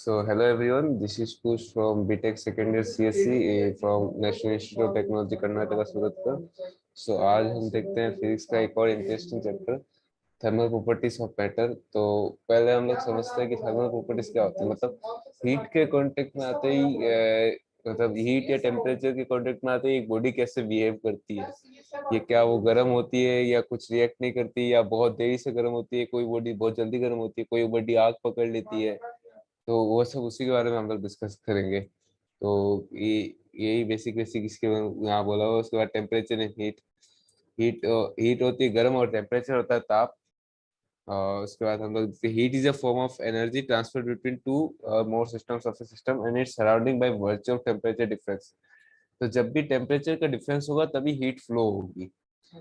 So hello everyone, this is Kush from BTech second year CSC from National Institute of Technology Karnataka सूरत का। So आज हम देखते हैं physics का एक और interesting chapter, thermal properties of matter. तो पहले हम लोग समझते हैं कि थर्मल प्रॉपर्टीज क्या होती है। मतलब हीट के कांटेक्ट में आते ही मतलब हीट या टेम्परेचर के कांटेक्ट में आते ही एक बॉडी कैसे बिहेव करती है। ये क्या वो गर्म होती है या कुछ रिएक्ट नहीं करती, या बहुत देरी से गर्म होती है, कोई बॉडी बहुत जल्दी गर्म होती है, कोई बॉडी आग पकड़ लेती है। तो वो सब उसी के बारे में हम लोग डिस्कस करेंगे। तो ये यही बेसिक बेसिक इसके यहाँ बोला हुआ। उसके बाद temperature and heat. Heat heat होती है गर्म और टेम्परेचर होता है ताप। उसके बाद हम लोग heat is a form of energy transfer between two more systems of the system and its surrounding by virtue of temperature difference. तो जब भी टेम्परेचर का डिफरेंस होगा तभी हीट फ्लो होगी।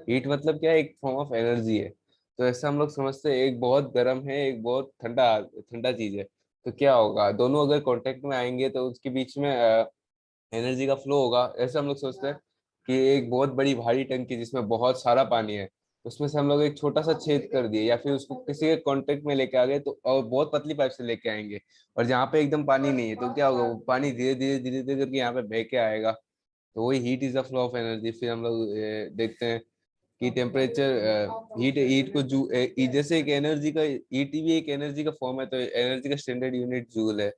हीट मतलब क्या है, एक फॉर्म ऑफ एनर्जी है। तो ऐसा हम लोग समझते हैं, एक बहुत गर्म है, एक बहुत ठंडा ठंडा चीज है। तो क्या होगा, दोनों अगर कांटेक्ट में आएंगे तो उसके बीच में एनर्जी का फ्लो होगा। ऐसा हम लोग सोचते हैं कि एक बहुत बड़ी भारी टंकी जिसमें बहुत सारा पानी है, उसमें से हम लोग एक छोटा सा छेद कर दिए या फिर उसको किसी के कांटेक्ट में लेके आ गए, तो और बहुत पतली पाइप से लेके आएंगे, और जहाँ पे एकदम पानी नहीं है तो क्या होगा, वो पानी धीरे धीरे धीरे धीरे करके यहाँ पे बह के आएगा। तो वही heat is the flow of energy. फिर हम लोग देखते हैं कि टेम्परेचर हीट हीट को जैसे एक एनर्जी का हीट भी एक एनर्जी का फॉर्म है, तो एनर्जी का स्टैंडर्ड यूनिट जूल है,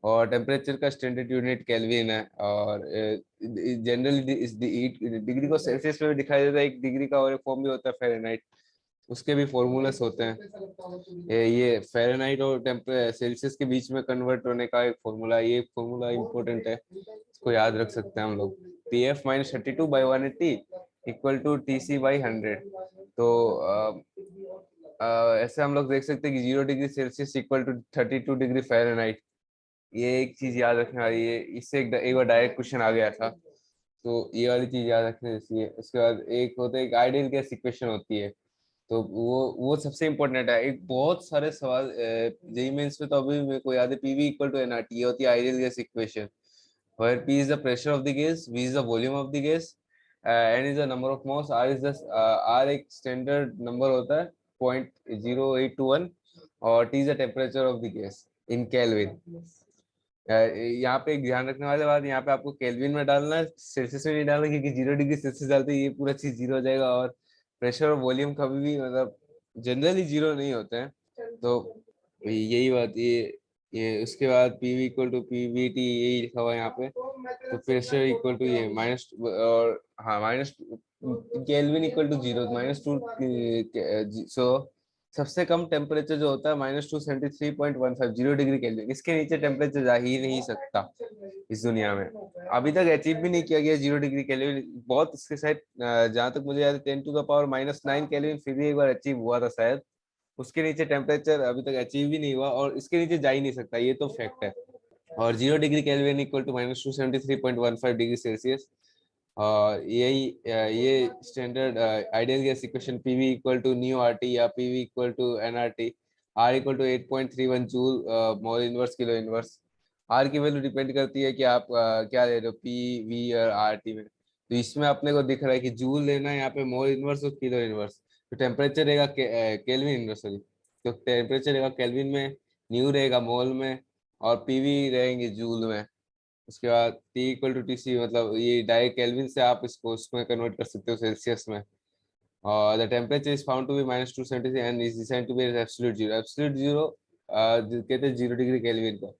और टेम्परेचर का स्टैंडर्ड यूनिट केल्विन है। और जनरली इस डिग्री को सेल्सियस में भी दिखाई देता है। एक डिग्री का और एक फॉर्म भी होता है फ़ारेनहाइट, उसके भी फॉर्मूलास होते हैं। ये फ़ारेनहाइट और टेम्परेचर सेल्सियस के बीच में कन्वर्ट होने का एक फॉर्मूला, ये फॉर्मूला इंपॉर्टेंट है, इसको याद रख सकते हैं हम लोग। PF minus 32/180 equal to TC/100। तो ऐसे हम लोग देख सकते हैं कि 0 degree Celsius equal to 32 degree Fahrenheit. ये एक चीज याद रखने वाली है, इससे एक बार डायरेक्ट क्वेश्चन आ गया था, तो ये वाली चीज याद रखने जैसी है। उसके बाद एक होता है, एक आइडियल गैस इक्वेशन होती है। तो वो सबसे इम्पोर्टेंट है। एक बहुत सारे सवाल जेई मेंस में, तो अभी मेरे को याद है, PV इक्वल टू NRT, ये होती है ideal gas equation, where P is the pressure of the gas, V is the volume of the gas, N is the number of moles, R is the R एक standard number होता है 0.0821, और T is the temperature of the gas in Kelvin। यहाँ पे एक ध्यान रखने वाली बात, यहाँ पे आपको केल्विन में डालना है, सेल्सियस में नहीं डालना, क्योंकि 0 डिग्री सेल्सियस डालते ही ये पूरा चीज जीरो हो जाएगा। और प्रेशर और वॉल्यूम कभी भी मतलब जनरली जीरो नहीं होते हैं। तो यही बात, ये उसके बाद PV इक्वल टू PVT, यही लिखा हुआ है यहाँ पे। तो प्रेशर इक्वल टू ये माइनस, और हाँ माइनस, केल्विन इक्वल टू 0 -2। सो सबसे कम टेम्परेचर जो होता है -273.15, 0 डिग्री केल्विन। इसके नीचे टेम्परेचर जा ही नहीं सकता इस दुनिया में। अभी तक अचीव भी नहीं किया गया 0 डिग्री केल्विन। बहुत इसके शायद जहां तक मुझे याद है 10⁻⁹ केल्विन फिर भी एक बार अचीव हुआ था शायद। उसके नीचे टेम्परेचर अभी तक अचीव भी नहीं हुआ, और इसके नीचे जा ही नहीं सकता, ये तो फैक्ट है। और 0 degree Kelvin equal to -273.15 degree Celsius. और यही ये standard ideal gas equation PV equal to nu RT या PV equal to NRT। R equal to 8.31 joule mole inverse kilo inverse. R की वैल्यू डिपेंड करती है कि आप क्या ले रहे हो, PV और RT में। तो इसमें अपने को दिख रहा है कि जूल लेना है यहाँ पे, मोल इनवर्स और किलो इनवर्स। तो टेम्परेचर रहेगा केल्विन इनवर्स, सॉरी। तो टेम्परेचर रहेगा केल्विन में, न्यू रहेगा मोल में, और PV रहेंगे जूल में। उसके बाद T इक्वल टू TC, मतलब ये डायरेक्ट केल्विन से आप इसको उसमें कन्वर्ट कर सकते हो सेल्सियस में। और the temperature is found to be -273 and is decide to be absolute zero. Absolute zero कहते हैं 0 डिग्री केल्विन को,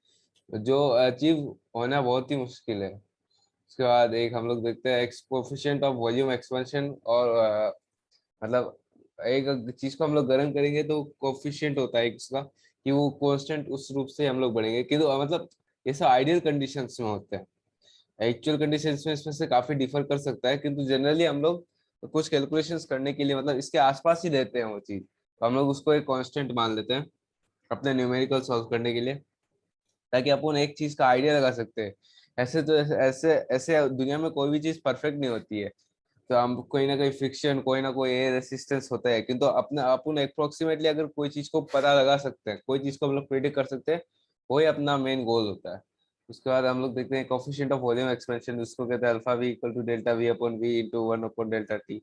जो अचीव होना बहुत ही मुश्किल है। उसके बाद एक हम लोग देखते हैं कोएफिशिएंट ऑफ वॉल्यूम एक्सपेंशन। और मतलब एक चीज को हम लोग गर्म करेंगे तो कोएफिशिएंट होता है इसका, कि वो कांस्टेंट उस रूप से हम लोग बढ़ेंगे, कि मतलब ये सब आइडियल कंडीशंस में होते हैं। एक्चुअल कंडीशंस में इसमें से काफी डिफर कर सकता है, किंतु जनरली हम लोग कुछ कैलकुलेशंस करने के लिए मतलब इसके आसपास ही रहते हैं वो चीज, तो हम लोग उसको एक कांस्टेंट मान लेते हैं अपने न्यूमेरिकल सॉल्व करने के लिए, ताकि अपन एक चीज का आइडिया लगा सकते हैं। ऐसे तो ऐसे ऐसे दुनिया में कोई भी चीज परफेक्ट नहीं होती है। तो हम कोई ना कोई फ्रिक्शन, कोई ना कोई एयर रेसिस्टेंस होता है, किंतु अपने अपन अप्रोक्सीमेटली अगर कोई चीज को पता लगा सकते हैं, कोई चीज को हम लोग प्रिडिक्ट कर सकते हैं, वही अपना मेन गोल होता है। उसके बाद हम लोग देखते हैं कोफिशिएंट ऑफ वॉल्यूम एक्सपेंशन, जिसको कहते हैं alpha V equal to delta V upon V into 1/डेल्टा टी।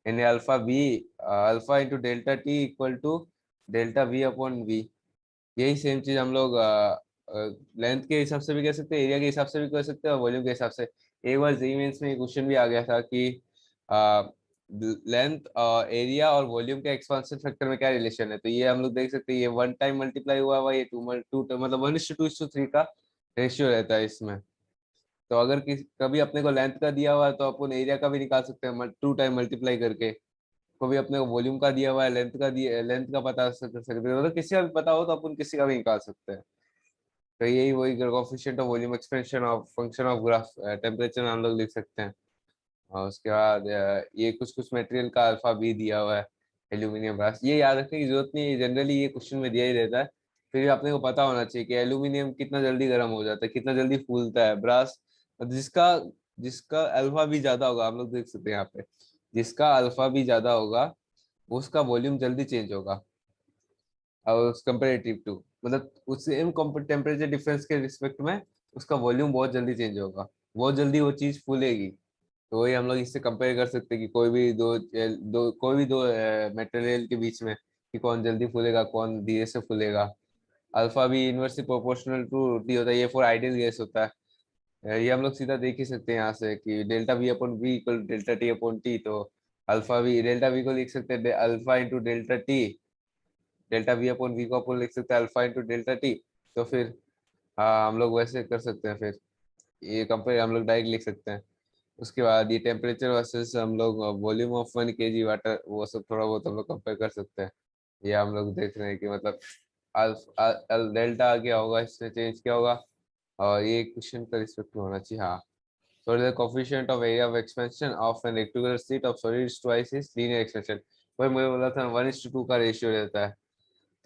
यानी alpha into delta T equal to delta V upon V. यही सेम चीज हम लोग लेंथ के हिसाब से भी कह सकते हैं, एरिया के हिसाब से भी कह सकते हैं, और वॉल्यूम के हिसाब से। एक बार जेईई मेंस में क्वेश्चन भी आ गया था कि लेंथ, एरिया और वॉल्यूम के एक्सपांशन फैक्टर में क्या रिलेशन है। तो ये हम लोग देख सकते हैं, ये 1 टाइम मल्टीप्लाई हुआ हुआ, ये 2 मतलब 1:2:3 का रेशियो रहता है इसमें। तो अगर कभी अपने को लेंथ का दिया हुआ है तो अपन एरिया का भी निकाल सकते हैं 2 टाइम मल्टीप्लाई करके। कभी अपने को वॉल्यूम का दिया हुआ है, लेंथ का पता कर सकते हैं, मतलब किसी का भी पता हो तो अपन किसी का भी निकाल सकते हैं। तो यही वही coefficient of volume expansion of function of graph temperature हम लोग लिख सकते हैं। और उसके बाद ये कुछ कुछ मटेरियल का अल्फा भी दिया हुआ है, एल्यूमिनियम ब्रास। ये याद रखने की जरूरत नहीं है, जनरली ये क्वेश्चन में दिया ही रहता है। फिर भी अपने को पता होना चाहिए कि एल्यूमिनियम कितना जल्दी गर्म हो जाता है, कितना जल्दी फूलता है। ब्रास जिसका जिसका अल्फा भी ज्यादा होगा, हम लोग देख सकते हैं यहाँ पे, जिसका अल्फा भी ज्यादा होगा उसका वॉल्यूम जल्दी चेंज होगा, और कंपेरेटिव टू, मतलब उस सेम टेम्परेचर डिफरेंस के रिस्पेक्ट में उसका वॉल्यूम बहुत जल्दी चेंज होगा, बहुत जल्दी वो चीज फूलेगी। तो वही हम लोग इससे कंपेयर कर सकते हैं कि कोई भी दो मटेरियल के बीच में कि कौन जल्दी फूलेगा, कौन धीरे से फूलेगा। अल्फा भी इनवर्सली प्रोपोर्शनल टू टी होता है, ये फॉर आइडियल गैस होता है। ये हम लोग सीधा देख ही सकते हैं यहाँ से कि delta V upon V equal delta T upon T. तो अल्फा वी, डेल्टा वी को लिख सकते हैं alpha into delta T, delta V upon V को अपन लिख सकते हैं अल्फा इंटू डेल्टा टी। तो फिर हाँ, हम लोग वैसे कर सकते हैं, फिर ये कंपेयर हम लोग डायरेक्ट लिख सकते हैं। उसके बाद ये टेम्परेचर वर्सेस हम लोग वॉल्यूम ऑफ 1 kg वाटर, वो सब थोड़ा बहुत हम लोग कंपेयर कर सकते हैं। ये हम लोग देख रहे हैं कि मतलब डेल्टा क्या होगा, इसमें चेंज क्या होगा, और ये क्वेश्चन का रिस्पेक्ट में होना चाहिए। हाँ, so the coefficient of area of expansion of an rectangular sheet of solid is twice its linear expansion। वही मुझे बोला था 1:2 का रेशियो रहता है।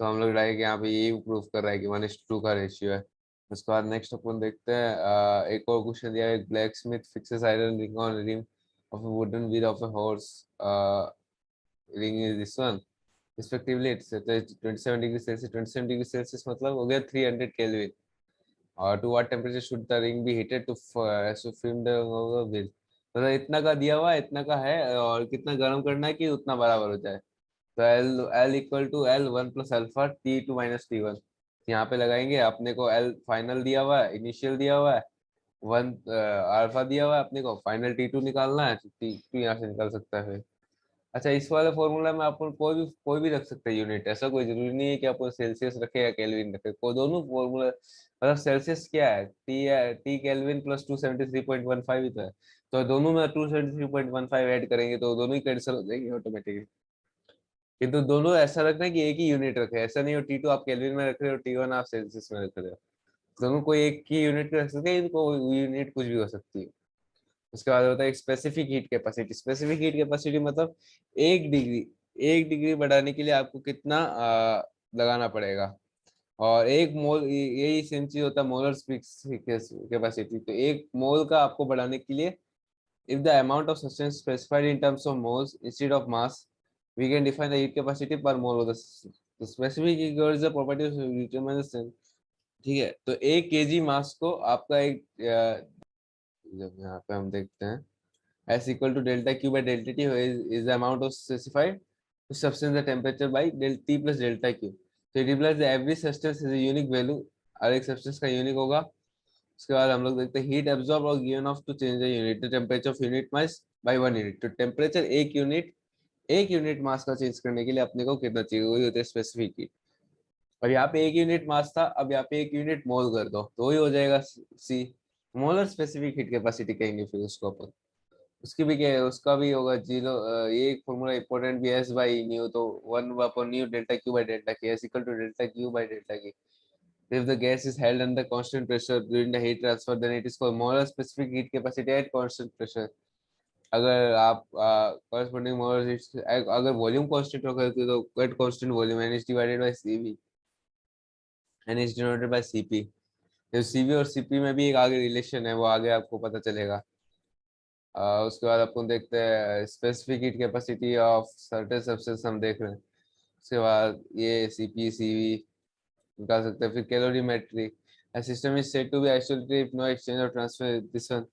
तो हम लोग डायरेक्ट यहाँ पे यही प्रूव कर रहा है कि 1:2 का रेशियो है। उसके बाद नेक्स्ट अपन देखते हैं, एक और क्वेश्चन दिया है, blacksmith fixes iron ring on rim of a wooden wheel of a horse ring is this one respectively it's 27 degree Celsius, 27 degree Celsius मतलब हो गया 300 केल्विन। और to what temperature should the ring be heated to film the wheel. मतलब इतना का दिया हुआ है, इतना का है, और कितना गर्म करना है कि उतना बराबर हो जाए। तो L L equal to L1 plus alpha T2 - T1। यहाँ पे लगाएंगे, अपने को एल फाइनल दिया हुआ है, इनिशियल दिया हुआ है, 1 अल्फा दिया हुआ है, अपने को फाइनल T2 निकालना है, तो T2 यहाँ से निकल सकता है फिर। अच्छा, इस वाले फॉर्मूला में अपन कोई भी रख सकते हैं यूनिट, ऐसा कोई जरूरी नहीं है कि अपन सेल्सियस रखे या केल्विन रखे, कोई दोनों फॉर्मूला। मतलब सेल्सियस क्या है, टी केल्विन प्लस 273.15 ही तो है। तो दोनों में 273.15 ऐड करेंगे तो दोनों ही कैंसिल हो जाएंगे ऑटोमेटिकली। किंतु दोनों ऐसा रखना है कि एक ही यूनिट रखे, ऐसा नहीं हो T2 आप केल्विन में रख रहे हो, T1 आप सेल्सियस में रख रहे हो। दोनों कोई एक ही यूनिट रख सकते हैं, इनको यूनिट कुछ भी हो सकती है। उसके बाद होता है specific heat capacity. Specific heat capacity मतलब 1 डिग्री, 1 डिग्री बढ़ाने के लिए आपको कितना लगाना पड़ेगा। और एक मोल, यही सेम चीज होता है मोलर कैपेसिटी। तो एक मोल का आपको बढ़ाने के लिए, if the amount of substance specified in terms of moles instead of mass, we can define the heat capacity per mole of the specific is the property of determine the ठीक है। तो 1 kg मास को आपका एक जब यहाँ पे हम देखते हैं S equal to delta Q by delta T is the amount of specified substance the temperature by del T plus delta Q। तो it implies that every substance is a unique value, हर एक substance का unique होगा। उसके बाद हम लोग देखते हैं हीट एब्जॉर्ब और given off to change the unit the temperature of unit mass by 1 unit. तो टेम्परेचर एक यूनिट मास का चेंज करने के लिए अपने को कितना चाहिए, वही होता है स्पेसिफिक हीट। और यहाँ पे 1 यूनिट मास था, अब यहाँ पे 1 यूनिट मोल कर दो तो वही हो जाएगा सी, मोलर स्पेसिफिक हीट कैपेसिटी कहेंगे फिर उसको अपन। उसकी भी क्या है, उसका भी होगा 0। ये एक फॉर्मूला इंपॉर्टेंट भी है, एस बाई न्यू, तो 1/न्यू delta Q by delta K S equal to delta Q by delta K. If the gas is held under constant pressure during the heat transfer, then it is called molar specific heat capacity at constant pressure। अगर आप corresponding molar अगर volume constant होगा तो at constant volume NH divided by CV, NH denoted by CP। तो CV और CP में भी एक आगे रिलेशन है, वो आगे आपको पता चलेगा। उसके बाद अपन देखते हैं specific heat capacity of certain substance, हम देख रहे हैं। उसके बाद ये सीपी सीवी निकाल सकते हैं। फिर calorimetry, a system is said to be isolated if no exchange or transfer this one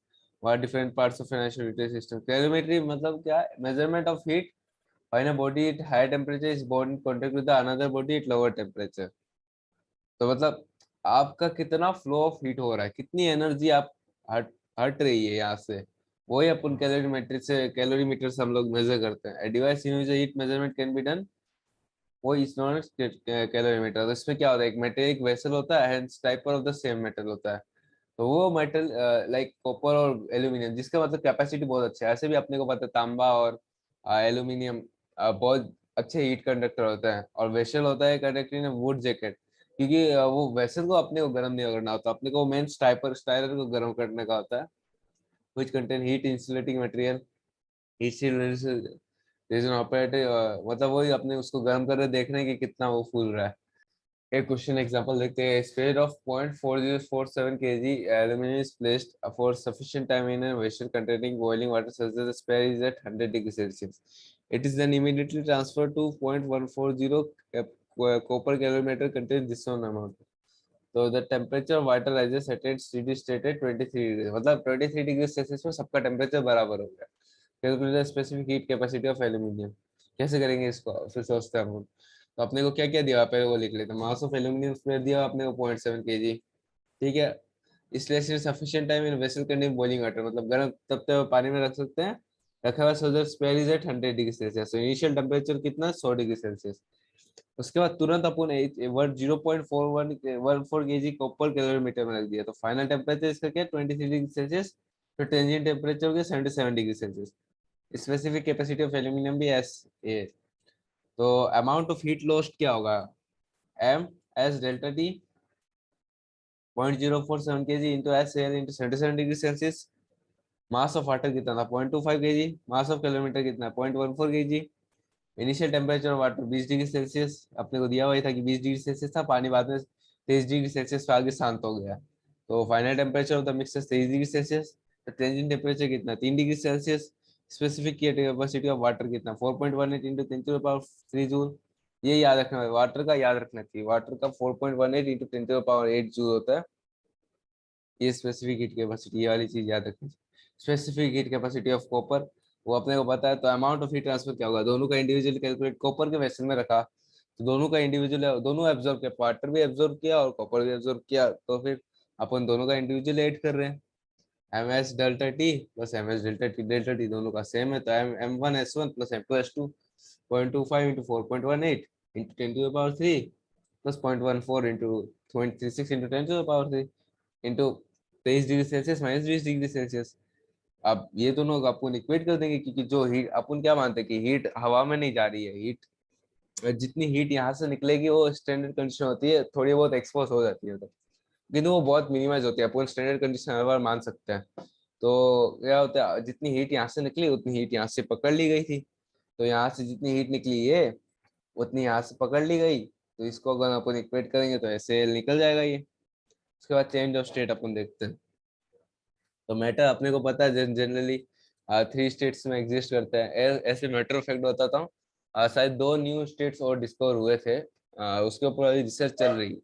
what different parts of an isolated system। Calorimetry मतलब क्या है, measurement of heat when a body at higher temperature is brought in contact with the another body at lower temperature। तो मतलब आपका कितना flow of heat हो रहा है, कितनी एनर्जी आप हट हट रही है यहाँ से, वही अपन कैलोरीमीटर से हम लोग मेजर करते हैं। Device in which heat measurement can be done, वो इज नॉन कैलोरीमीटर। तो इसमें क्या होता है, एक मेटेलिक वेसल होता है, hence type of the same metal होता है। तो वो मेटल लाइक कॉपर और एल्यूमिनियम, जिसका मतलब कैपेसिटी बहुत अच्छा है। ऐसे भी अपने को पता है तांबा और एल्यूमिनियम बहुत अच्छे हीट कंडक्टर होते हैं। और वेसल होता है कंडक्टिंग वुड जैकेट, क्योंकि वो वेसल को अपने को गर्म नहीं करना होता, अपने को मेन स्टाइलर को गर्म करने का होता है। which contain heat insulating material, heat shield region operative, मतलब वही अपने उसको गर्म कर रहे देखने की कितना वो फूल रहा है। एक क्वेश्चन एग्जांपल देखते हैं। Sphere of 0.4047 kg aluminum is placed for sufficient time in a vessel containing boiling water such that the spare is at 100 degrees Celsius. It is then immediately transferred to 0.140 copper calorimeter contains this one amount. तो the temperature water rises at its steady state at 23 degree, मतलब 23 degree Celsius में सबका temperature बराबर हो गया। Calculate specific heat capacity of aluminium. कैसे करेंगे इसको, फिर सोचते हैं हम। तो अपने को क्या क्या दिया, पहले वो लिख लेते हैं। मास ऑफ एल्यूमिनियम स्क्वायर दिया अपने को 0.7 kg, ठीक है। इसलिए सिर्फ sufficient time in vessel containing boiling water, मतलब गर्म तब तक पानी में रख सकते हैं, रखा हुआ so that sphere is at 100 degree Celsius. तो इनिशियल टेम्परेचर कितना, 100 डिग्री सेल्सियस। उसके बाद तुरंत अपन 0.4114 kg कॉपर कैलोरीमीटर में रख दिया, तो फाइनल टेम्परेचर इसका क्या, 23 डिग्री सेल्सियस। तो टेंजेंट टेम्परेचर हो गया 77 degree Celsius. Specific capacity of aluminium भी एस ए। तो अमाउंट ऑफ हीट लॉस्ट क्या होगा, M S delta T 0.047 kg into S air into 77 degree Celsius. Mass of water कितना था, 0.25 kg। मास ऑफ कैलोमीटर कितना है, 0.14 kg। Initial temperature water 20 degree Celsius, अपने को दिया हुआ था कि 20 डिग्री सेल्सियस था, पानी बाद में 23 डिग्री सेल्सियस पे आगे शांत हो गया। तो final temperature of the mixture 23 degree Celsius. तो ट्रांजिएंट टेम्परेचर कितना, 3 degree Celsius. Specific capacity of water कितना, 4.18 इंटू 10⁻³ जूल। ये याद रखना है, वाटर का याद रखना चाहिए, वाटर का 4.18 इंटू 10⁸ जूल होता है। ये स्पेसिफिक हीट कैपेसिटी, ये वाली चीज याद रखनी चाहिए। Specific heat capacity of copper, वो अपने को पता है। तो अमाउंट ऑफ हीट ट्रांसफर क्या होगा, दोनों का इंडिविजुअल कैलकुलेट, कॉपर के वेसल में रखा तो दोनों का इंडिविजुअल, दोनों एब्जॉर्ब किया, वाटर भी एब्जॉर्ब किया और कॉपर भी एब्जॉर्ब किया, तो फिर अपन दोनों का इंडिविजुअल ऐड कर रहे हैं। M S delta T plus M S delta T दोनों का सेम है, तो M1S1 plus M2S2 0.25 into 4.18 into 10⁻³ plus 0.14 into 26 into 10⁻³ into 23 degree Celsius minus 20 degree Celsius. अब ये दोनों को अपन इक्वेट कर देंगे, क्योंकि जो हीट अपन क्या मानते हैं कि हीट हवा में नहीं जा रही है, हीट जितनी हीट यहाँ से निकलेगी वो स्टैंडर्ड कंडीशन होती है, थोड़ी बहुत एक्सपोज हो जाती है, तो लेकिन वो बहुत मिनिमाइज होती है, अपन स्टैंडर्ड कंडीशन हर बार मान सकते हैं। तो क्या होता है, जितनी हीट यहाँ से निकली उतनी हीट यहाँ से पकड़ ली गई थी। तो यहाँ से जितनी हीट निकली है उतनी यहाँ से पकड़ ली गई, तो इसको अगर अपन इक्वेट करेंगे तो ऐसे निकल जाएगा ये। उसके बाद चेंज ऑफ स्टेट अपन देखते हैं। तो मैटर अपने को पता है जनरली 3 स्टेट्स में एग्जिस्ट करता है। ऐसे मैटर ऑफ फैक्ट बताता हूँ, शायद 2 न्यू स्टेट्स और डिस्कवर हुए थे, उसके ऊपर अभी रिसर्च चल रही है।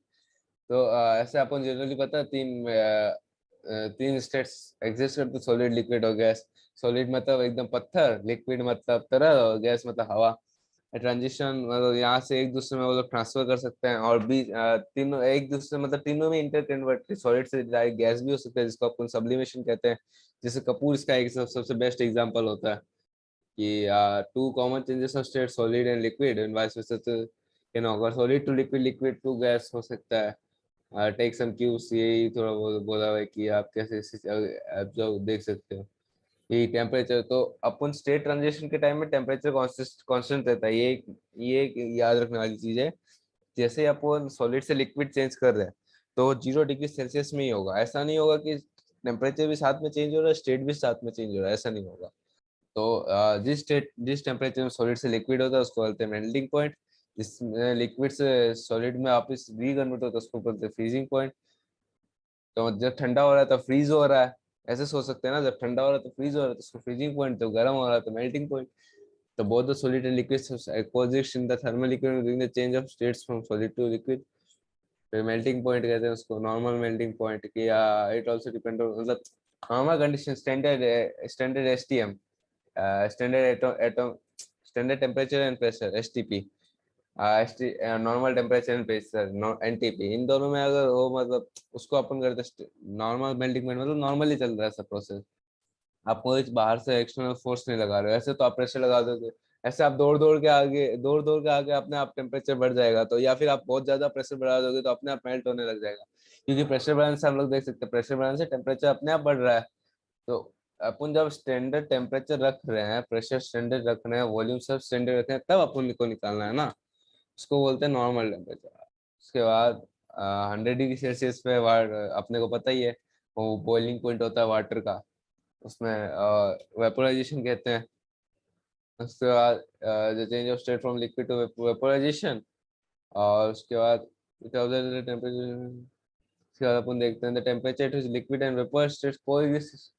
तो ऐसे अपन जनरली पता है 3 स्टेट्स एग्जिस्ट करते, सॉलिड लिक्विड और गैस। सॉलिड मतलब एकदम पत्थर, लिक्विड मतलब तरल, और गैस मतलब हवा। ट्रांजिशन मतलब यहाँ से एक दूसरे में वो लोग ट्रांसफर कर सकते हैं, और भी तीनों एक दूसरे मतलब तीनों में इंटरकन्वर्ट, सॉलिड से डायरेक्ट गैस भी हो सकता है, जिसको अपन सब्लिमेशन कहते हैं। जैसे कपूर इसका एक सबसे बेस्ट एग्जांपल होता है कि 2 common changes of state, solid and liquid, and vice versa can occur, solid to liquid, liquid to gas हो सकता है। टेक सम क्यूज, यही थोड़ा बोला हुआ है कि आप कैसे ऑब्जर्व देख सकते हो। ये टेम्परेचर, तो अपन स्टेट ट्रांजिशन के टाइम में टेम्परेचर कांस्टेंट रहता है, ये एक याद रखने वाली चीज है। जैसे अपन सॉलिड से लिक्विड चेंज कर रहे हैं तो 0 डिग्री सेल्सियस में ही होगा, ऐसा नहीं होगा कि टेम्परेचर भी साथ में चेंज हो रहा है, स्टेट भी साथ में चेंज हो रहा है, ऐसा नहीं होगा। तो जिस टेम्परेचर में सॉलिड से लिक्विड होता है उसको बोलते हैं मेल्टिंग पॉइंट। जिस लिक्विड से सॉलिड में वापस रीकन्वर्ट होता है उसको बोलते हैं फ्रीजिंग पॉइंट। तो जब ठंडा हो रहा है तो फ्रीज हो रहा है, ऐसे सोच सकते हैं ना, जब ठंडा हो रहा है तो फ्रीज हो रहा है तो उसको फ्रीजिंग पॉइंट, तो गर्म हो रहा है तो मेल्टिंग पॉइंट। तो both the solid and liquid coexist in the thermal equilibrium during the change of states from solid to liquid। फिर मेल्टिंग पॉइंट कहते हैं उसको, नॉर्मल मेल्टिंग पॉइंट की, या इट आल्सो डिपेंड ऑन मतलब normal condition, standard STM, standard atom standard temperature and pressure STP. Normal temperature and pressure NTP, इन दोनों में अगर वो मतलब उसको अपन करते नॉर्मल मेल्टिंग पॉइंट, मतलब नॉर्मली चल रहा है सब प्रोसेस, आप कोई बाहर से एक्सटर्नल फोर्स नहीं लगा रहे हो, ऐसे तो आप प्रेशर लगा दोगे, ऐसे आप दौड़ दौड़ के आगे अपने आप टेम्परेचर बढ़ जाएगा, तो या फिर आप बहुत ज्यादा प्रेशर बढ़ा दोगे तो अपने आप मेल्ट होने लग जाएगा, क्योंकि प्रेशर बढ़ाने से हम लोग देख सकते हैं, प्रेशर बढ़ाने से टेम्परेचर अपने आप बढ़ रहा है। तो अपन जब स्टैंडर्ड टेम्परेचर रख रहे हैं, प्रेशर स्टैंडर्ड रख रहे हैं, वॉल्यूम सब स्टैंडर्ड रख रहे हैं, तब अपन को निकालना है ना, उसको बोलते हैं नॉर्मल टेम्परेचर। उसके बाद 100 डिग्री सेल्सियस पे अपने को पता ही है, वो बॉइलिंग पॉइंट होता है वाटर का, उसमें वेपोराइजेशन कहते हैं। उसके बाद the change of state from liquid to vaporisation, और उसके बाद टेम्परेचर, उसके बाद अपन देखते हैं the temperature to liquid and vapour state coexist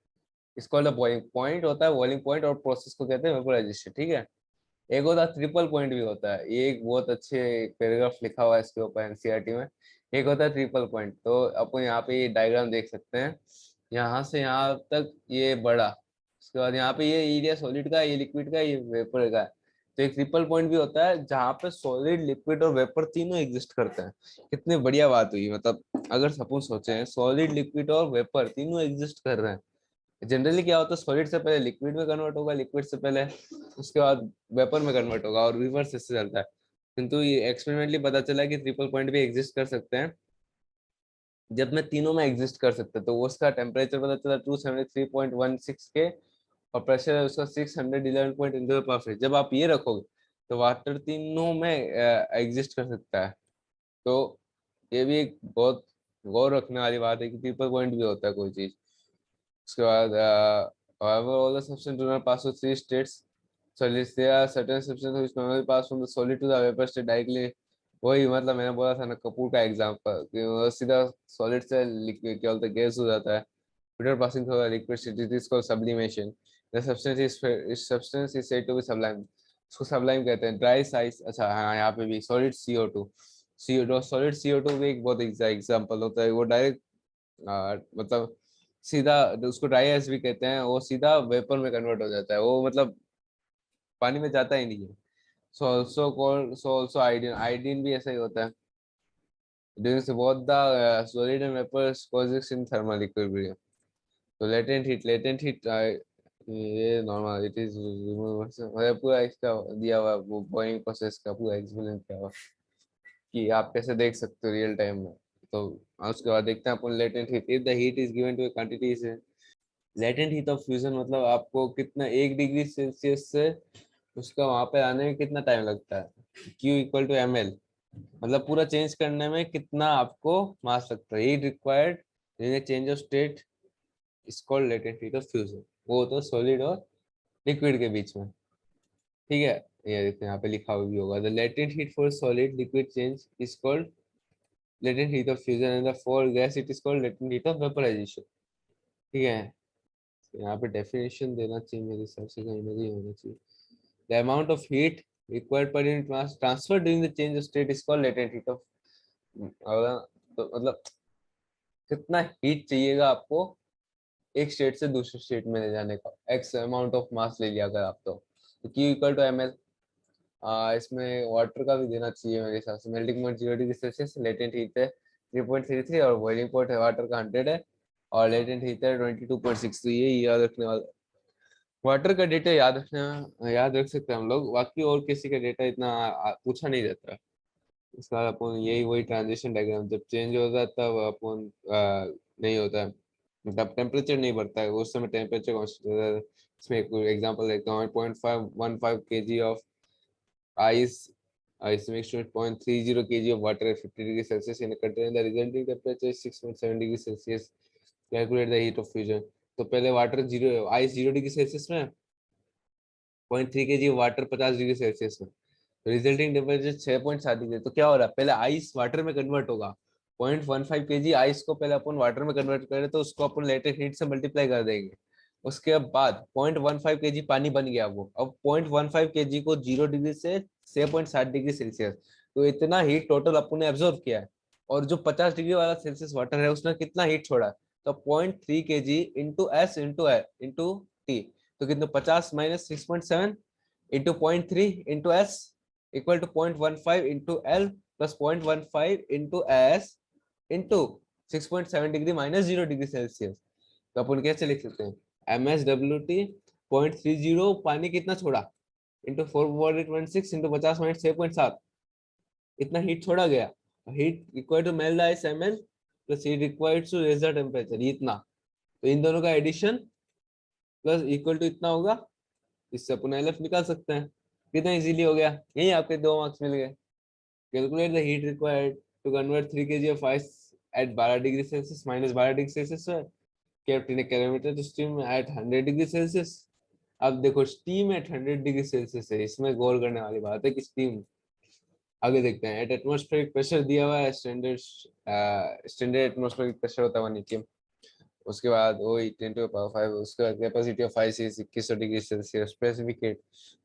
is called the boiling point, होता है बॉइलिंग पॉइंट, और प्रोसेस को कहते हैं वेपोराइजेशन, ठीक है। एक होता है ट्रिपल पॉइंट भी होता है, ये एक बहुत अच्छे पैराग्राफ लिखा हुआ है इसके ऊपर एनसीईआरटी में। एक होता है ट्रिपल पॉइंट, तो अपन यहाँ पे ये डायग्राम देख सकते हैं, यहाँ से यहाँ तक ये बड़ा, उसके बाद यहाँ पे ये एरिया सॉलिड का, ये लिक्विड का, ये वेपर का है। तो एक ट्रिपल पॉइंट भी होता है जहाँ पे सॉलिड, लिक्विड और वेपर तीनों एग्जिस्ट करते हैं। कितनी बढ़िया बात हुई, मतलब अगर सपोज सोचे सॉलिड, लिक्विड और वेपर तीनों एग्जिस्ट कर रहे हैं। जनरली क्या होता है, सॉलिड से पहले लिक्विड में कन्वर्ट होगा, लिक्विड से पहले उसके बाद वेपर में कन्वर्ट होगा, और रिवर्स इससे चलता है। किंतु ये एक्सपेरिमेंटली पता चला कि ट्रिपल पॉइंट भी एग्जिस्ट कर सकते हैं, जब मैं तीनों में एग्जिस्ट कर सकते हैं, तो वो उसका टेम्परेचर पता चला 273.16 के, और प्रेशर है उसका 611.8 जब आप ये रखोगे तो वाटर तीनों में एग्जिस्ट कर सकता है। तो ये भी एक बहुत गौर रखने वाली बात है कि ट्रिपल पॉइंट भी होता है कोई चीज। उसके बाद however all the substance do not pass through three states, so at least there are certain substances which normally pass from the solid to the vapor state directly। वही मतलब मैंने बोला था ना कपूर का एग्जांपल कि वो सीधा सॉलिड से लिक्विड क्या बोलते हैं गैस हो जाता है, without passing through the liquid state, it is called sublimation। the substance is said to be sublime, उसको sublime कहते हैं। ड्राई साइज, अच्छा हाँ यहाँ पे भी solid CO2, CO2 solid CO2 भी एक बहुत एग्जांपल होता है, वो डायरेक्ट मतलब सीधा, उसको ड्राई आइस भी कहते हैं, वो सीधा वेपर में कन्वर्ट हो जाता है, वो मतलब पानी में जाता ही नहीं है। सो ऑल्सो आयोडीन, आयोडीन भी ऐसा ही होता है। During the both the solid and vapor coexist in thermal equilibrium। तो latent heat ये नॉर्मल इट इज, मतलब पूरा इसका दिया हुआ वो बॉइलिंग प्रोसेस का पूरा एक्सप्लेन किया हुआ कि आप कैसे देख सकते हो रियल टाइम में। तो उसके बाद देखते हैं अपन latent heat, if the heat is given to a quantity से, लेटेंट हीट ऑफ फ्यूजन मतलब आपको कितना 1 डिग्री सेल्सियस से उसका वहां पे आने में कितना टाइम लगता है, Q=ml, मतलब पूरा चेंज करने में कितना आपको मास लगता है, heat required change of state is called latent heat of fusion. वो तो सॉलिड और लिक्विड के बीच में, ठीक है। ये देखते हैं यहाँ पे लिखा हुआ भी होगा, the latent heat for solid liquid change is called latent heat of fusion, and for gas it is called latent heat of vaporisation, ठीक है। यहाँ पे डेफिनेशन देना चाहिए मेरे हिसाब से, कहीं ना कहीं होना चाहिए। The amount of heat required per unit mass transfer during the change of state is called latent heat of, तो मतलब कितना हीट चाहिएगा आपको एक स्टेट से दूसरे स्टेट में ले जाने का, एक्स अमाउंट ऑफ मास ले लिया अगर आप, तो Q=ml। इसमें वाटर का भी देना चाहिए मेरे हिसाब से, melting point 0 degree Celsius, latent heat है 3.33, और बॉइलिंग पॉइंट है वाटर का 100 है, और लेटेंट हीट है 22.6। तो ये याद रखने वाला, वाटर का डेटा याद रख सकते हैं हम लोग, बाकी और किसी का डेटा इतना पूछा नहीं जाता है। इसके बाद अपन यही वही ट्रांजिशन डायग्राम, जब चेंज होता है तब अपन नहीं होता है, मतलब टेम्परेचर नहीं बढ़ता है, उस समय टेम्परेचर कांस्टेंट होता है। इसमें एक एग्जांपल देखता हूँ, 0.515 kg of ice ice mixed with 0.30 kg of water at 50 degrees Celsius in a container. The resulting temperature is 6.7 degrees Celsius। Calculate the heat of fusion। तो पहले water zero, ice 0 degree Celsius में, 0.3 kg water 50 degree Celsius में, resulting temperature 6.7 degree. तो क्या हो रहा है, पहले आइस वाटर में कन्वर्ट होगा, 0.15 kg आइस को पहले अपन वाटर में कन्वर्ट करें तो उसको अपन लेटेंट हीट से मल्टीप्लाई कर देंगे, उसके बाद 0.15 kg पानी बन गया वो, अब 0.15 kg को 0 डिग्री से 6.7 डिग्री सेल्सियस, तो इतना हीट टोटल अपन ने एब्जॉर्व किया है। और जो 50 डिग्री वाला सेल्सियस वाटर है उसने कितना हीट छोड़ा है, तो 0.3 kg into S into T, तो कितना 50 - 6.7 into 0.3 into S, equal to 0.15 into L plus 0.15 into S into 6.7 degree minus 0 degree Celsius. तो अपन कैसे लिख सकते हैं, एम एस डब्ल्यू टी 0.30 पानी कितना छोड़ा इंटू 4/26 इंटू 50/6.7 इतना हीट छोड़ा गया, heat equal to melt ice mn plus heat required to raise the temperature इतना। तो इन दोनों का एडिशन प्लस इक्वल टू इतना होगा, इससे अपन एलएफ निकाल सकते हैं। कितना इजीली हो गया, यही आपके 2 मार्क्स मिल गए। Calculate the heat required to convert 3 kg of ice at 12 degree Celsius minus 12 degree Celsius kept in a calorimeter to steam at 100 degree Celsius. अब देखो स्टीम एट 100 डिग्री सेल्सियस है, इसमें गौर करने वाली बात है कि स्टीम, आगे देखते हैं। एट एटमॉस्फेरिक प्रेशर दिया हुआ है, स्टैंडर्ड एटमॉस्फेरिक प्रेशर होता है नीचे, उसके बाद वही 10⁵, उसके बाद capacity of ice is 2100 degree Celsius. Specific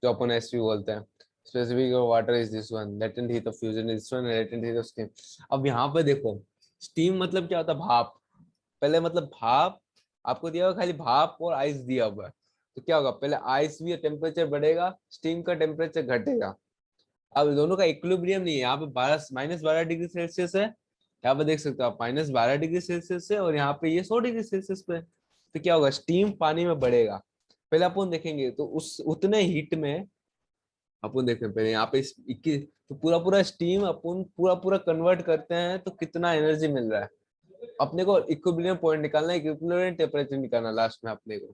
जो अपन एसपी बोलते हैं, specific water is this one, latent heat of fusion is this one, latent heat of steam. अब यहाँ पे देखो स्टीम मतलब क्या होता है, भाप। पहले मतलब भाप आपको दिया हुआ, खाली भाप और आइस दिया हुआ है, तो क्या होगा, पहले आइस भी टेम्परेचर बढ़ेगा, स्टीम का टेम्परेचर घटेगा। अब दोनों का इक्विलिब्रियम नहीं है, यहाँ पे -12 डिग्री सेल्सियस है, यहाँ पे देख सकते हो आप -12 डिग्री सेल्सियस है, और यहाँ पे ये 100 डिग्री सेल्सियस पे। तो क्या होगा, स्टीम पानी में बढ़ेगा। पहले अपन देखेंगे तो उस उतने हीट में अपन देखें, पहले यहाँ पे 21, तो पूरा पूरा स्टीम अपन पूरा पूरा कन्वर्ट करते हैं तो कितना एनर्जी मिल रहा है। अपने को इक्विलिब्रियम पॉइंट निकालना है, इक्विलिब्रियम टेम्परेचर निकालना लास्ट में अपने को।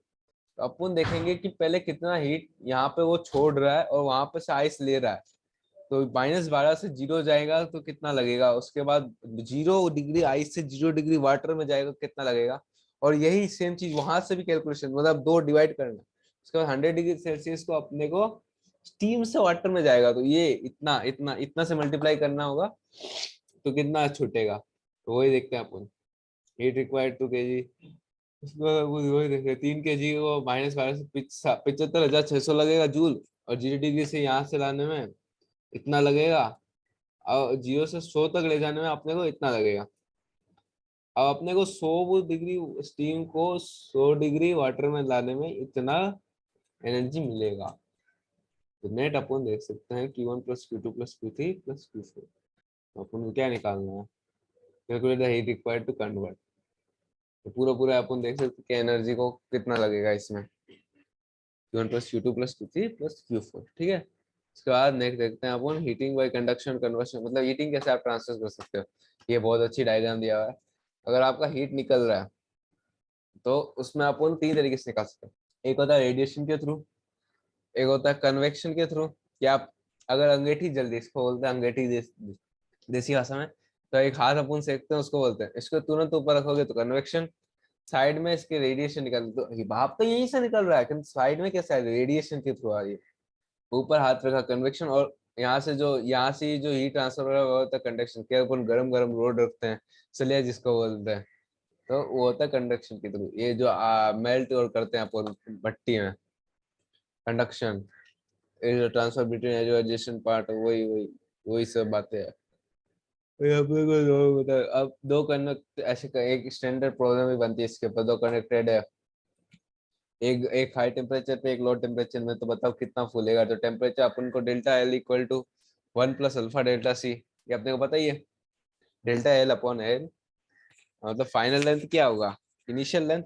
तो अपन देखेंगे कि पहले कितना हीट यहाँ पे वो छोड़ रहा है और वहां पे से आइस ले रहा है। तो -12 से 0 जाएगा तो कितना लगेगा, उसके बाद 0 डिग्री आइस से 0 डिग्री वाटर में जाएगा कितना लगेगा। और यही सेम चीज वहां से भी कैलकुलेशन, मतलब 2 डिवाइड करना, उसके बाद 100 डिग्री सेल्सियस को अपने को स्टीम से वाटर में जाएगा, तो ये इतना इतना इतना से मल्टीप्लाई करना होगा, तो कितना छूटेगा। तो वही देखते हैं अपन, हीट रिक्वायर्ड 2 kg, उसको वही देखते 3 kg को -12 से 75,600 लगेगा जूल, और 0 डिग्री से यहाँ से लाने में इतना लगेगा, और 0 से 100 तक ले जाने में अपने को इतना लगेगा। अब अपने को 100 डिग्री स्टीम को 100 डिग्री वाटर में लाने में इतना एनर्जी मिलेगा। तो नेट अपन देख सकते हैं Q1 + Q2 + Q3 + Q4। तो अपन को क्या निकालना है, calculate the heat required to convert. तो पूरा पूरा अपन देख सकते हैं कि एनर्जी को कितना लगेगा इसमें, Q1 + Q2 + Q3 + Q4, ठीक है। उसके बाद नेक्स्ट देखते हैं अपन हीटिंग बाय कंडक्शन कन्वर्शन, मतलब हीटिंग कैसे आप ट्रांसफर कर सकते हो। ये बहुत अच्छी डायग्राम दिया हुआ है। अगर आपका हीट निकल रहा है तो उसमें अपन 3 तरीके से निकाल सकते हैं। एक होता है रेडिएशन के थ्रू, एक होता है कन्वेक्शन के थ्रू, कि आप अगर अंगीठी जल्दी, इसको बोलते हैं अंगीठी देसी भाषा में, तो एक हाथ अपन सेकते हैं उसको बोलते हैं, इसको तुरंत ऊपर रखोगे तो कन्वेक्शन, साइड में इसके रेडिएशन निकल, तो भाप तो यहीं से निकल रहा है, लेकिन साइड में कैसा है, रेडिएशन के थ्रू आ रही है। ऊपर हाथ रखा कन्वेक्शन, और यहाँ से जो हीट ट्रांसफर हो रहा है वो होता है कंडक्शन, क्या अपन गरम गरम रोड रखते हैं, चलिए जिसको बोलते हैं, तो वो होता है कंडक्शन के थ्रू। ये जो मेल्ट और करते हैं अपन भट्टी में, कंडक्शन। ये जो ट्रांसफर बिटवीन जो एडजेसेंट पार्ट, वही वही वही सब बातें हैं। अब दो कनेक्ट ऐसे एक स्टैंडर्ड प्रॉब्लम भी बनती है इसके ऊपर, दो कनेक्टेड है, एक एक हाई टेम्परेचर पे एक लो टेम्परेचर में, तो बताओ कितना फूलेगा। तो टेम्परेचर अपन को delta L equal to 1 + alpha delta C, ये अपने को पता ही है, डेल्टा एल अपॉन एल, मतलब फाइनल लेंथ क्या होगा, initial length